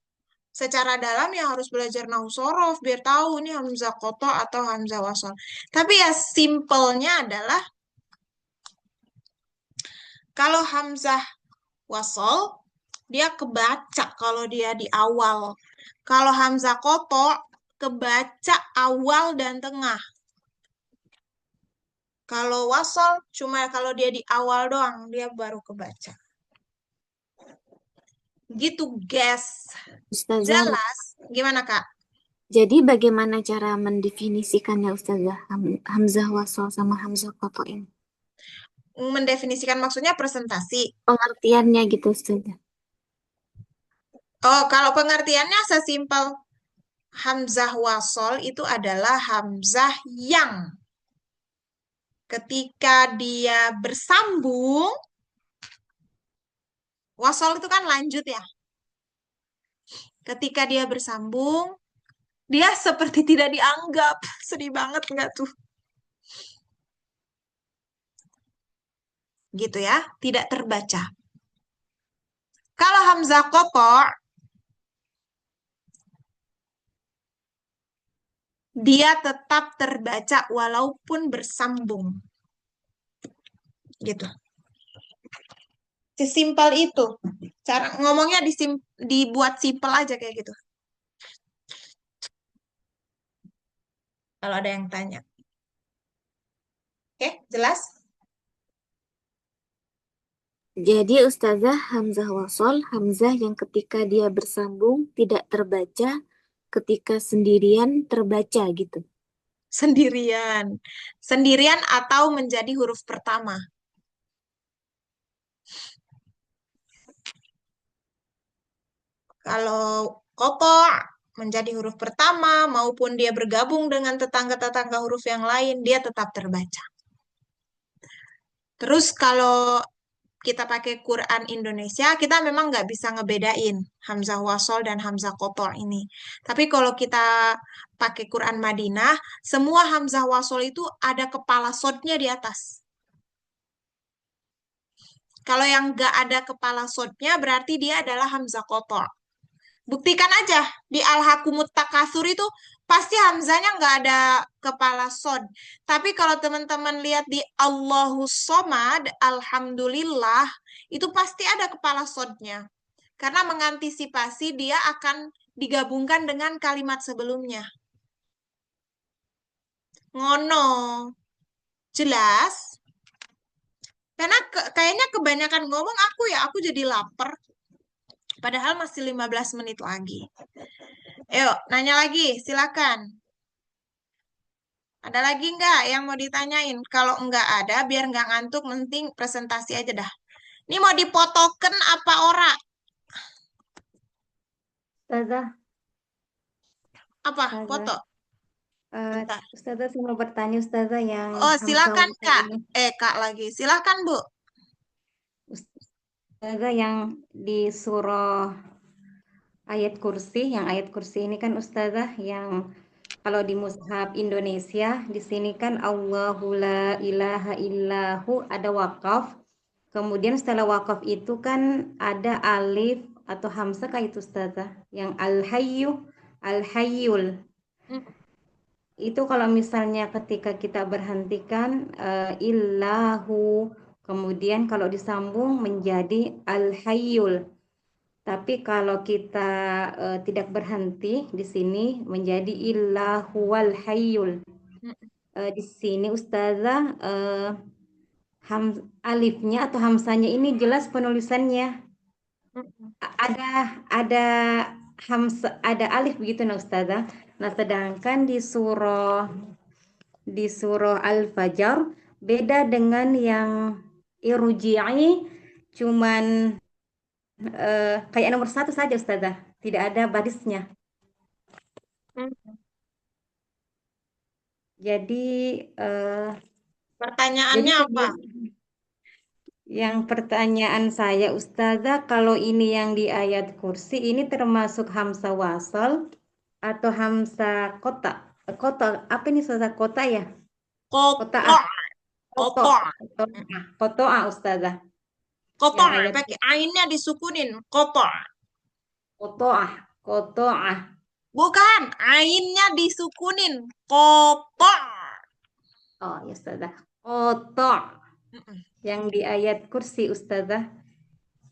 Secara dalam ya harus belajar nahwu sorof biar tahu ini hamzah koto atau hamzah wasol. Tapi ya simpelnya adalah kalau hamzah wasol dia kebaca kalau dia di awal. Kalau hamzah koto kebaca awal dan tengah. Kalau wasol cuma kalau dia di awal doang dia baru kebaca. Gitu, guys. Ustazah, Jelas? Gimana, Kak? jadi bagaimana cara mendefinisikannya Ustazah hamzah wasol sama hamzah koto ini? Mendefinisikan maksudnya presentasi. Pengertiannya gitu Ustazah. Oh, kalau pengertiannya sesimpel hamzah wasol itu adalah hamzah yang ketika dia bersambung, wasol itu kan lanjut ya. Ketika dia bersambung, dia seperti tidak dianggap. Sedih banget nggak tuh? Gitu ya, tidak terbaca. Kalau hamzah kotor, dia tetap terbaca walaupun bersambung. Gitu. Sesimpel itu. Cara ngomongnya dibuat simpel aja kayak gitu. Kalau ada yang tanya. Oke, jelas? Jadi Ustazah hamzah wasol, hamzah yang ketika dia bersambung tidak terbaca, ketika sendirian terbaca gitu. Sendirian. Sendirian atau menjadi huruf pertama. Kalau kotor menjadi huruf pertama maupun dia bergabung dengan tetangga-tetangga huruf yang lain, dia tetap terbaca. Terus kalau kita pakai Quran Indonesia, kita memang nggak bisa ngebedain Hamzah wasol dan Hamzah kotor ini. Tapi kalau kita pakai Quran Madinah, semua Hamzah wasol itu ada kepala sodnya di atas. Kalau yang nggak ada kepala sodnya, berarti dia adalah Hamzah kotor. Buktikan aja di Al-Hakumut Takasur itu pasti hamzanya nggak ada kepala sod. Tapi kalau teman-teman lihat di Allahus Somad, Alhamdulillah, itu pasti ada kepala sodnya. Karena mengantisipasi dia akan digabungkan dengan kalimat sebelumnya. Ngono. Jelas? Karena kayaknya kebanyakan ngomong aku jadi lapar. Padahal masih 15 menit lagi. Yuk, nanya lagi, silakan. Ada lagi nggak yang mau ditanyain? Kalau nggak ada, biar nggak ngantuk, penting presentasi aja dah. Ini mau dipotoken apa ora? Ustazah, Apa? Ustazah. Foto? Eh, Bentar. Ustazah saya mau bertanya Ustazah yang Oh, Hamzah silakan wasal Kak. ini. Kak lagi. Silakan, Bu. Ustazah yang di surah ayat kursi, yang ayat kursi ini kan Ustazah yang kalau di mushaf Indonesia di sini kan Allahu la ilaha illahu ada wakaf. Kemudian setelah wakaf itu kan ada alif atau hamzah kayak itu Ustazah. Yang al-hayyu, al-hayyul. Itu kalau misalnya ketika kita berhentikan illahu, kemudian kalau disambung menjadi al-hayyul. Tapi kalau kita tidak berhenti di sini menjadi illahu wal hayyul. Di sini Ustazah alifnya atau hamzanya ini jelas penulisannya. Ada ada alif begitu nah Ustazah. Nah, sedangkan di surah Al-Fajr beda dengan yang irji'i, cuman kayak nomor 1 saja Ustazah, tidak ada barisnya. Jadi Pertanyaannya apa? Yang pertanyaan saya Ustazah, kalau ini yang di ayat kursi ini termasuk hamzah wasal atau hamzah kota? Kota apa ini Ustazah, kota ya? Kota Kotor. Koto Ustazah. Kotor. Yang ayat Pakai ainnya disukunin. Kotor. Koto. Bukan. Ainnya disukunin. Kotor. Oh ya Ustazah. Koto. Yang di ayat kursi Ustazah,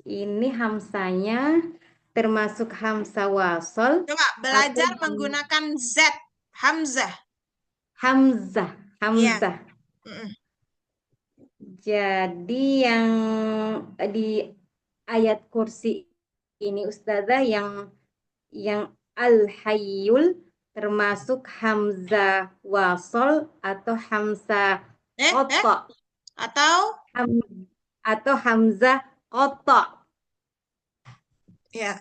ini hamzanya termasuk hamzah wasal. Coba belajar menggunakan Z. Hamzah. Hamzah. Iya. Jadi yang di ayat kursi ini Ustazah yang al-hayyul termasuk hamzah wasal atau hamzah qata atau hamzah qata. Ya.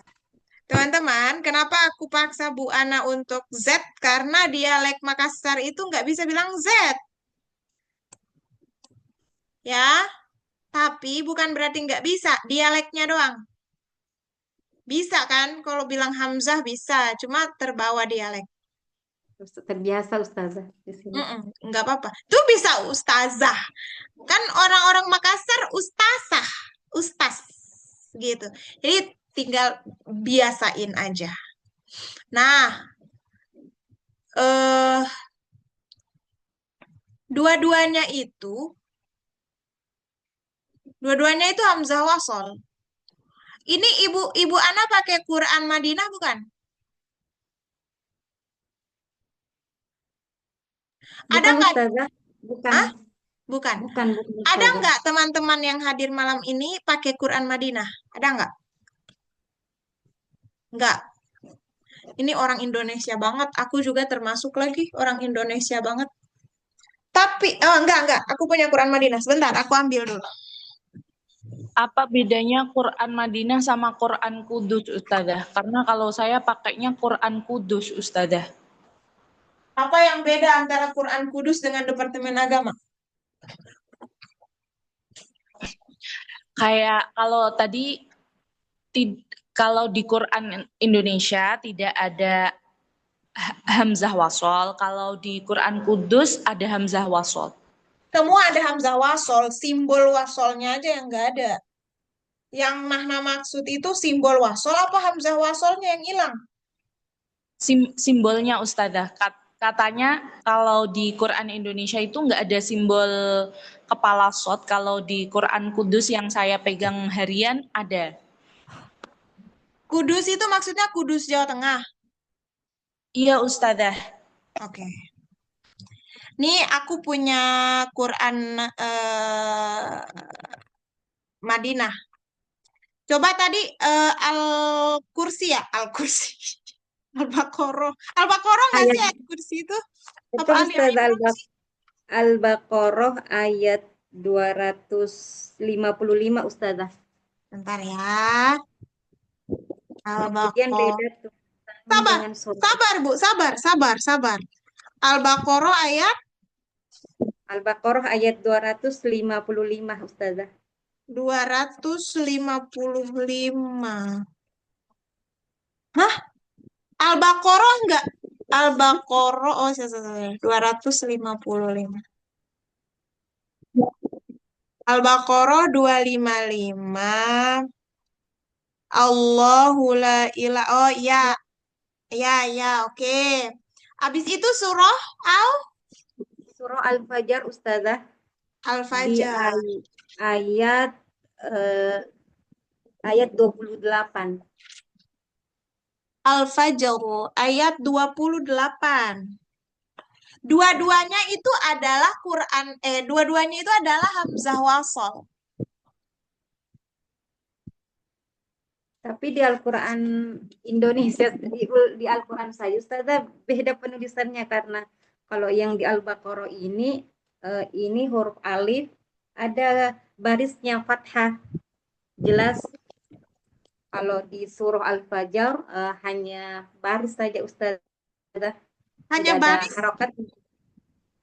Teman-teman, kenapa aku paksa Bu Ana untuk Z? Karena dialek Makassar itu nggak bisa bilang Z. Ya, tapi bukan berarti nggak bisa, dialeknya doang. Bisa kan, kalau bilang Hamzah bisa, cuma terbawa dialek. Terbiasa Ustazah di sini. Nggak apa-apa. Tuh bisa Ustazah. Kan orang-orang Makassar Ustazah. Ustaz. Gitu. Jadi tinggal biasain aja. Nah, dua-duanya itu Hamzah wasol. Ini ibu Ana pakai Quran Madinah bukan? Ada nggak? Bukan. Hah? Bukan. Ada nggak teman-teman yang hadir malam ini pakai Quran Madinah? Ada nggak? Nggak. Ini orang Indonesia banget. Aku juga termasuk lagi orang Indonesia banget. Tapi, oh enggak. Aku punya Quran Madinah. Sebentar, aku ambil dulu. Apa bedanya Quran Madinah sama Quran Kudus, Ustazah? Karena kalau saya pakainya Quran Kudus, Ustazah. Apa yang beda antara Quran Kudus dengan Departemen Agama? Kayak kalau tadi kalau di Quran Indonesia tidak ada hamzah wasol, kalau di Quran Kudus ada hamzah wasol. Semua ada hamzah wasol, simbol wasolnya aja yang nggak ada. Yang makna maksud itu simbol wasol apa hamzah wasolnya yang hilang? Simbolnya Ustazah, katanya kalau di Quran Indonesia itu nggak ada simbol kepala shot, kalau di Quran Kudus yang saya pegang harian ada. Kudus itu maksudnya Kudus Jawa Tengah. Iya Ustazah. Oke. Nih aku punya Quran Madinah. Coba tadi Al-Kursi ya, Al-Kursi. Al-Baqarah. Al-Baqarah nggak sih Ayat ayat kursi itu? Apa betul Ali Ustaz Imran sih? Al-Baqarah ayat 255 Ustazah. Bentar ya. Kemudian Al-Baqarah. beda tuh Sabar, dengan sholat. sabar Bu, sabar. Al-Baqarah ayat Al-Baqarah ayat 255 Ustazah. 255. Hah? Al-Baqarah enggak? Al-Baqarah, oh, 255. Al-Baqarah 255. Allahu la ilaha. Oh ya, oke. Habis itu surah Surah Al-Fajr Ustazah di Al-Fajr. ayat ayat 28. Al-Fajr ayat 28. Dua-duanya itu adalah dua-duanya itu adalah hamzah wasal. Tapi di Al-Quran Indonesia, di Al-Quran saya Ustazah beda penulisannya, karena kalau yang di Al-Baqarah ini huruf alif ada barisnya fathah. Jelas kalau di surah Al-Fajr hanya baris saja Ustazah. Hanya Tidak ada baris, harokat.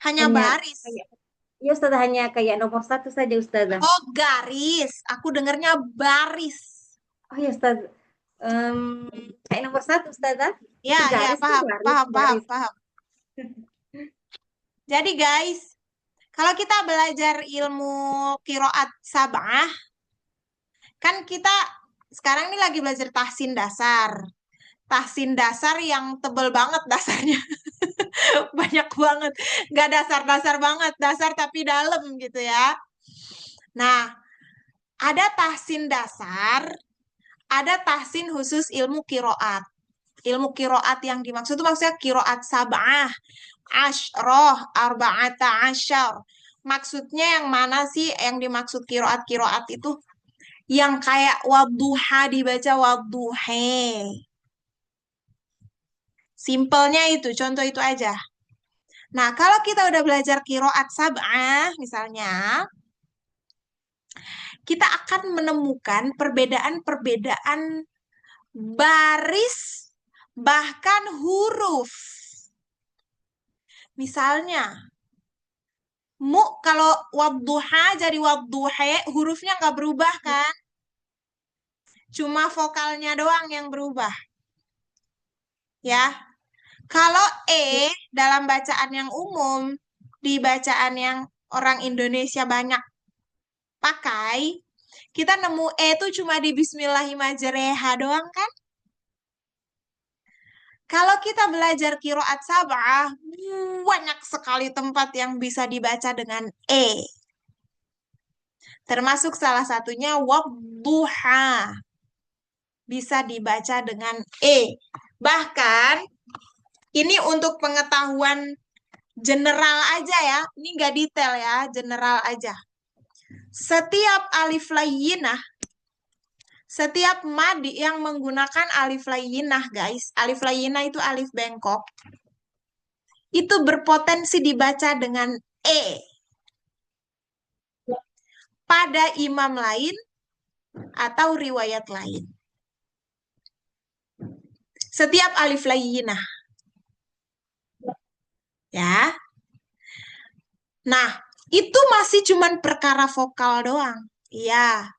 hanya baris. Ya Ustazah, hanya kayak nomor 1 saja Ustazah. Oh, garis. Aku dengarnya baris. Oh ya Ustaz, kayak nomor 1 Ustazah. Ya, Itu garis tuh, paham. baris. Jadi guys, kalau kita belajar ilmu qiraat sab'ah, kan kita sekarang ini lagi belajar tahsin dasar. Tahsin dasar yang tebel banget dasarnya. Banyak banget. Nggak dasar-dasar banget, dasar tapi dalam gitu ya. Nah, ada tahsin dasar, ada tahsin khusus ilmu qiraat. Ilmu qiraat yang dimaksud itu maksudnya qiraat sab'ah, asyroh, arba'ata asyar. Maksudnya yang mana sih yang dimaksud qiraat itu? Yang kayak wadduha dibaca wadduhe. Simpelnya itu, contoh itu aja. Nah, kalau kita udah belajar qiraat sab'ah misalnya, kita akan menemukan perbedaan-perbedaan baris bahkan huruf. Misalnya, kalau wadduha jadi wadduhe, hurufnya nggak berubah kan? Cuma vokalnya doang yang berubah. Ya. Kalau dalam bacaan yang umum, di bacaan yang orang Indonesia banyak pakai, kita nemu itu cuma di Bismillahirrahmanirrahim doang kan? Kalau kita belajar qiraat sab'ah, banyak sekali tempat yang bisa dibaca dengan Termasuk salah satunya wadduha. Bisa dibaca dengan Bahkan, ini untuk pengetahuan general aja ya. Ini nggak detail ya, general aja. Setiap alif layyinah, Setiap mad yang menggunakan alif layyinah, guys. Alif layyinah itu alif bengkok. Itu berpotensi dibaca dengan E pada imam lain atau riwayat lain. Setiap alif layyinah. Ya. Nah, itu masih cuman perkara vokal doang. Iya.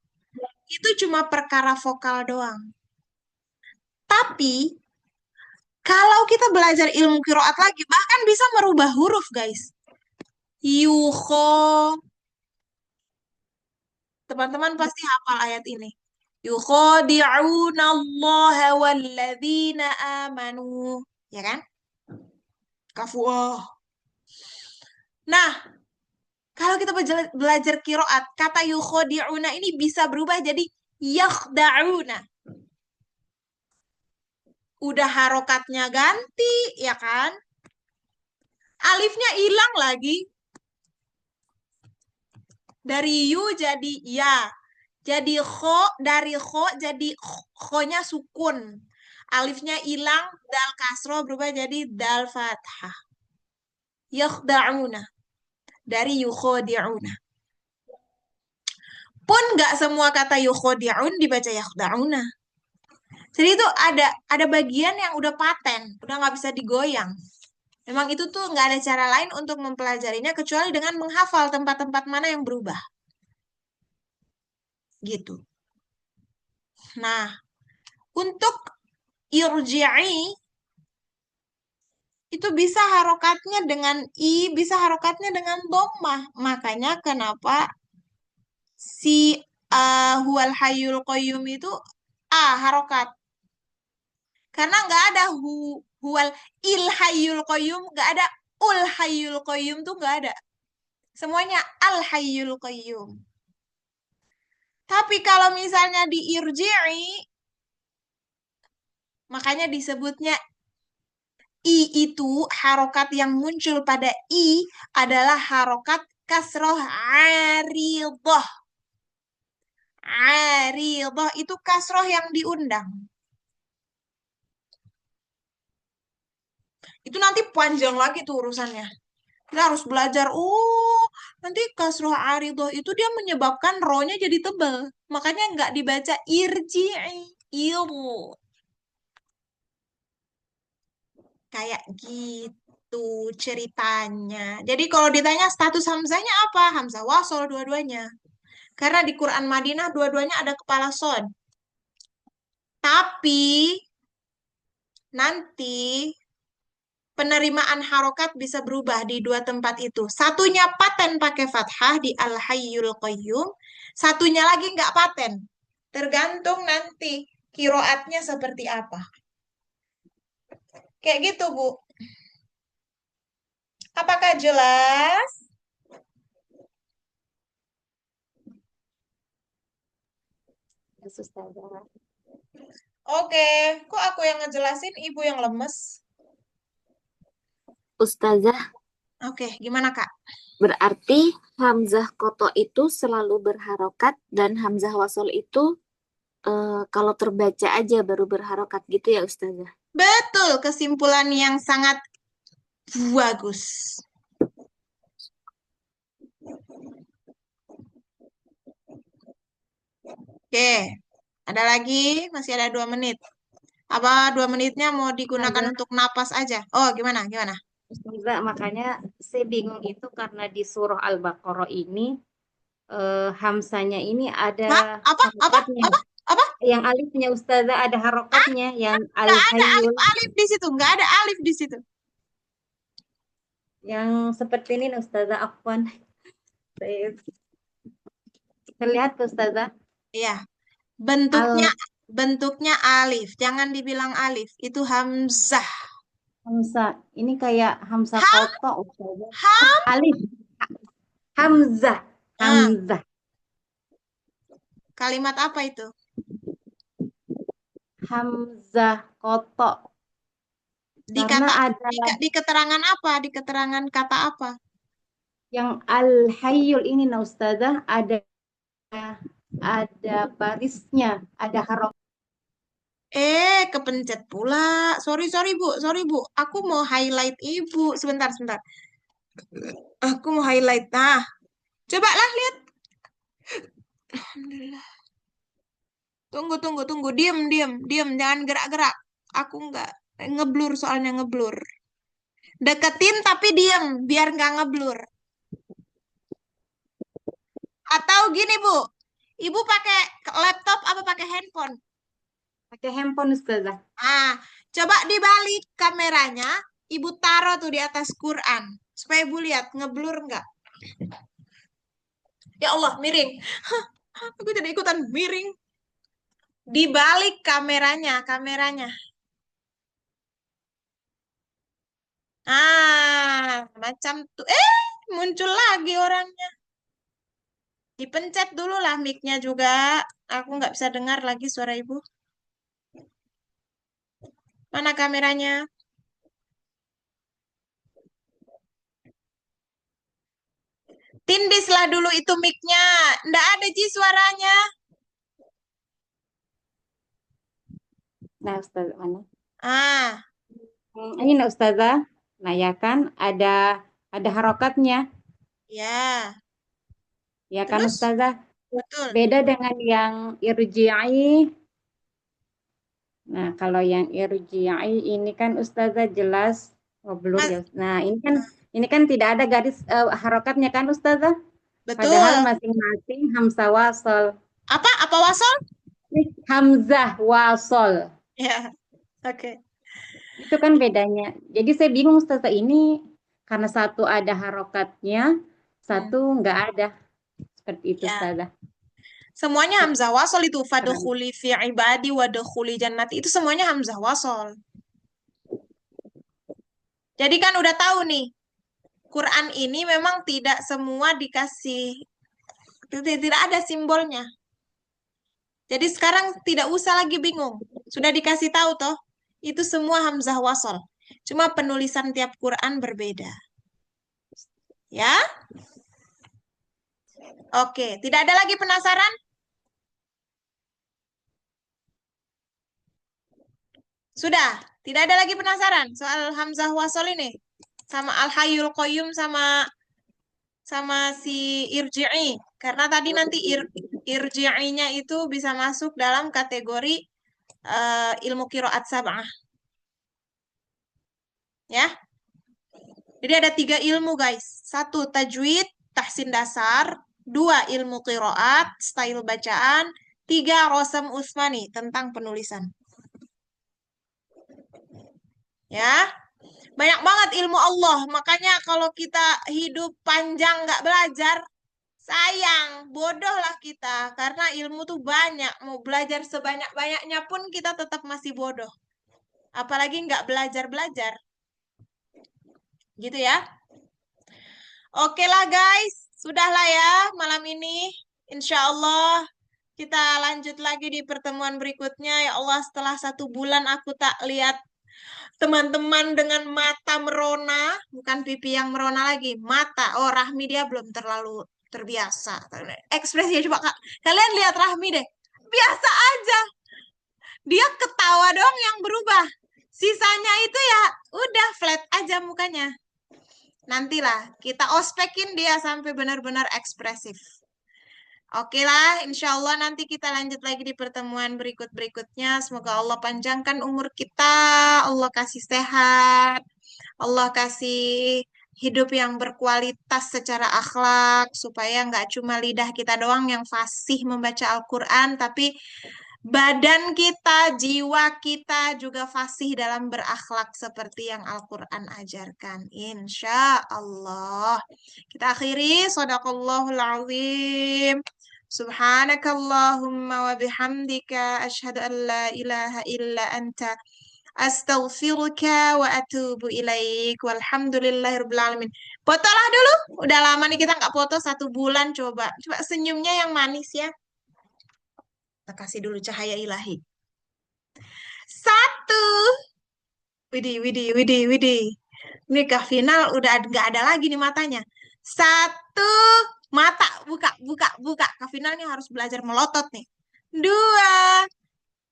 Itu cuma perkara vokal doang. Tapi kalau kita belajar ilmu qiraat lagi, bahkan bisa merubah huruf, guys. Yukho. Teman-teman pasti hafal ayat ini. Yukhadi'una Allah walladzina amanu. Ya kan? Kafuah. Nah, kalau kita belajar qiraat, kata yukhadi'una ini bisa berubah jadi yakhda'una. Udah harokatnya ganti, ya kan? Alifnya hilang lagi. Dari yu jadi ya. Jadi kho, dari kho jadi kho-nya sukun. Alifnya hilang, dal kasro berubah jadi dal fathah. Yakhda'una. Dari yukhodi'una. Pun nggak semua kata yukhodi'un dibaca yakhda'una. Jadi itu ada bagian yang udah paten, udah nggak bisa digoyang. Memang itu tuh nggak ada cara lain untuk mempelajarinya kecuali dengan menghafal tempat-tempat mana yang berubah. Gitu. Nah, untuk irji'i itu bisa harokatnya dengan i, bisa harokatnya dengan dhammah. Makanya kenapa si huwal hayyul qayyum itu harokat. Karena nggak ada huwal il hayyul qayyum, nggak ada ul hayyul qayyum tuh nggak ada. Semuanya al hayyul qayyum. Tapi kalau misalnya di irji'i, makanya disebutnya I itu harokat yang muncul pada I adalah harokat kasroh aridoh. Aridoh itu kasroh yang diundang. Itu nanti panjang lagi tuh urusannya. Kita harus belajar, nanti kasroh aridoh itu dia menyebabkan rohnya jadi tebal. Makanya nggak dibaca irji'i. Ilmu. Kayak gitu ceritanya. Jadi kalau ditanya status hamzahnya apa? Hamzah wasol dua-duanya. Karena di Quran Madinah dua-duanya ada kepala sod. Tapi nanti penerimaan harokat bisa berubah di dua tempat itu. Satunya paten pakai fathah di Al-Hayyul Qayyum. Satunya lagi nggak paten. Tergantung nanti kiroatnya seperti apa. Kayak gitu, Bu. Apakah jelas? Ustazah. Oke, kok aku yang ngejelasin, Ibu yang lemes? Ustazah, Oke, gimana Kak? berarti hamzah koto itu selalu berharokat dan hamzah wasol itu kalau terbaca aja baru berharokat gitu ya Ustazah? Betul, kesimpulan yang sangat bagus. Oke, ada lagi, masih ada 2 menit. Apa 2 menitnya mau digunakan Ada. untuk napas aja? Oh, gimana? Ustazah, makanya saya bingung itu karena di surah Al-Baqarah ini hamzanya ini ada Hah? Apa? harokatnya. Apa? Yang alifnya Ustazah ada harokatnya, yang Nggak ada al-hayyul alif di situ, nggak ada alif di situ. yang seperti ini Ustazah, afwan. Saya terlihat Ustazah. Iya, bentuknya alif, jangan dibilang alif, itu hamzah. Hamzah, ini kayak hamzah Ham, koto Ustazah. ham. Alif. Hamzah. Hamzah. Kalimat apa itu? Hamzah koto. Di Karena kata ada di keterangan apa? Di keterangan kata apa? yang al-hayyul ini nah Ustazah ada ada barisnya, ada harokat. Kepencet pula. Sorry Bu. Aku mau highlight Ibu. Sebentar. Aku mau highlight. Nah, coba lah lihat. Alhamdulillah. Tunggu. Diem. Jangan gerak-gerak. Aku nggak ngeblur soalnya ngeblur. Deketin tapi diem, biar nggak ngeblur. Atau gini Bu, Ibu pakai laptop apa pakai handphone? Pakai handphone Ustazah. Coba dibalik kameranya, Ibu taruh tuh di atas Quran. Supaya Ibu lihat, ngeblur nggak? Ya Allah, miring. Aku tidak ikutan miring. Dibalik kameranya. Macam tuh. Muncul lagi orangnya. Dipencet dulu lah mic-nya juga. Aku nggak bisa dengar lagi suara Ibu. Mana kameranya? Tindislah dulu itu mic-nya. Nggak ada Ji suaranya. Nah, Ustazah mana? Ini nah Ustazah. Nah, ya kan ada harokatnya. Ya. Ya kan Terus? Ustazah? Betul. Beda dengan yang irji'i. Nah, kalau yang irji'i ini kan Ustazah jelas blur ya. Nah, ini kan tidak ada garis harokatnya kan Ustazah? Betul. Padahal masing-masing hamzah wasol. Apa wasol? Hamzah wasol. Ya. Oke. Itu kan bedanya. Jadi saya bingung Ustazah, ini karena satu ada harokatnya, satu nggak ada. Seperti itu Ustazah. Semuanya hamzah wasol itu. Fadkhuli fi ibadi wadkhuli jannati. Itu semuanya hamzah wasol. Jadi kan udah tahu nih. Quran ini memang tidak semua dikasih. Tidak ada simbolnya. Jadi sekarang tidak usah lagi bingung. Sudah dikasih tahu toh. Itu semua hamzah wasol. Cuma penulisan tiap Quran berbeda. Ya? Oke, tidak ada lagi penasaran? Sudah, tidak ada lagi penasaran soal hamzah wasol ini? Sama al-hayyul qayyum sama si irji'i. Karena tadi nanti irji'inya itu bisa masuk dalam kategori ilmu qiraat sab'ah. Ya. Jadi ada 3 ilmu guys. 1 tajwid, tahsin dasar. 2 ilmu qiraat, style bacaan. 3 rosam usmani, tentang penulisan. Ya. Banyak banget ilmu Allah. Makanya kalau kita hidup panjang nggak belajar, sayang, bodoh lah kita. Karena ilmu tuh banyak. Mau belajar sebanyak-banyaknya pun kita tetap masih bodoh. Apalagi nggak belajar-belajar. Gitu ya. Oke lah guys. Sudahlah ya malam ini. Insya Allah kita lanjut lagi di pertemuan berikutnya. Ya Allah, setelah 1 bulan aku tak lihat teman-teman dengan mata merona. Bukan pipi yang merona lagi. Mata. Oh, Rahmi dia belum terlalu terbiasa. Ekspresinya coba kalian lihat Rahmi deh. Biasa aja. Dia ketawa doang yang berubah. Sisanya itu ya udah flat aja mukanya. Nantilah kita ospekin dia sampai benar-benar ekspresif. Oke lah, insya Allah nanti kita lanjut lagi di pertemuan berikut-berikutnya. Semoga Allah panjangkan umur kita, Allah kasih sehat, Allah kasih hidup yang berkualitas secara akhlak, supaya nggak cuma lidah kita doang yang fasih membaca Al-Quran, tapi badan kita, jiwa kita juga fasih dalam berakhlak seperti yang Al-Quran ajarkan. Insya Allah. Kita akhiri. Sadaqallahul azim. Subhanakallahumma wa bihamdika. Ashhadu an la ilaha illa anta. Astaghfiruka wa atubu ilaik. Walhamdulillahirabbil alamin. Fotolah dulu. Udah lama nih kita nggak foto 1 bulan. Coba senyumnya yang manis ya. Kita kasih dulu cahaya ilahi. 1. Widih. Nikah final udah nggak ada lagi nih matanya. 1, Mata, buka, buka, buka. Kak Vina nih harus belajar melotot nih. 2,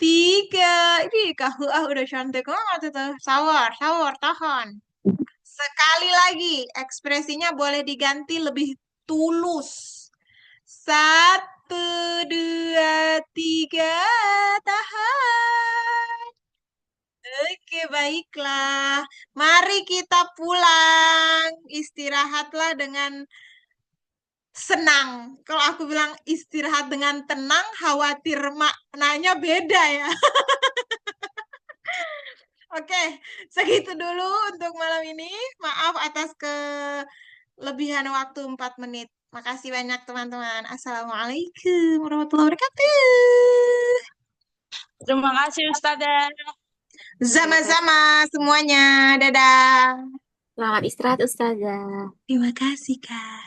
3. Ini Kak Huah udah cantik banget itu. Sawar, sawar, tahan. Sekali lagi, ekspresinya boleh diganti lebih tulus. 1, 2, 3, tahan. Oke, baiklah. Mari kita pulang. Istirahatlah dengan senang. Kalau aku bilang istirahat dengan tenang, khawatir maknanya beda ya. Oke, segitu dulu untuk malam ini. Maaf atas kelebihan waktu 4 menit. Makasih banyak teman-teman. Assalamualaikum warahmatullahi wabarakatuh. Terima kasih Ustazah. Sama-sama semuanya. Dadah. Selamat istirahat Ustazah. Terima kasih, Kak.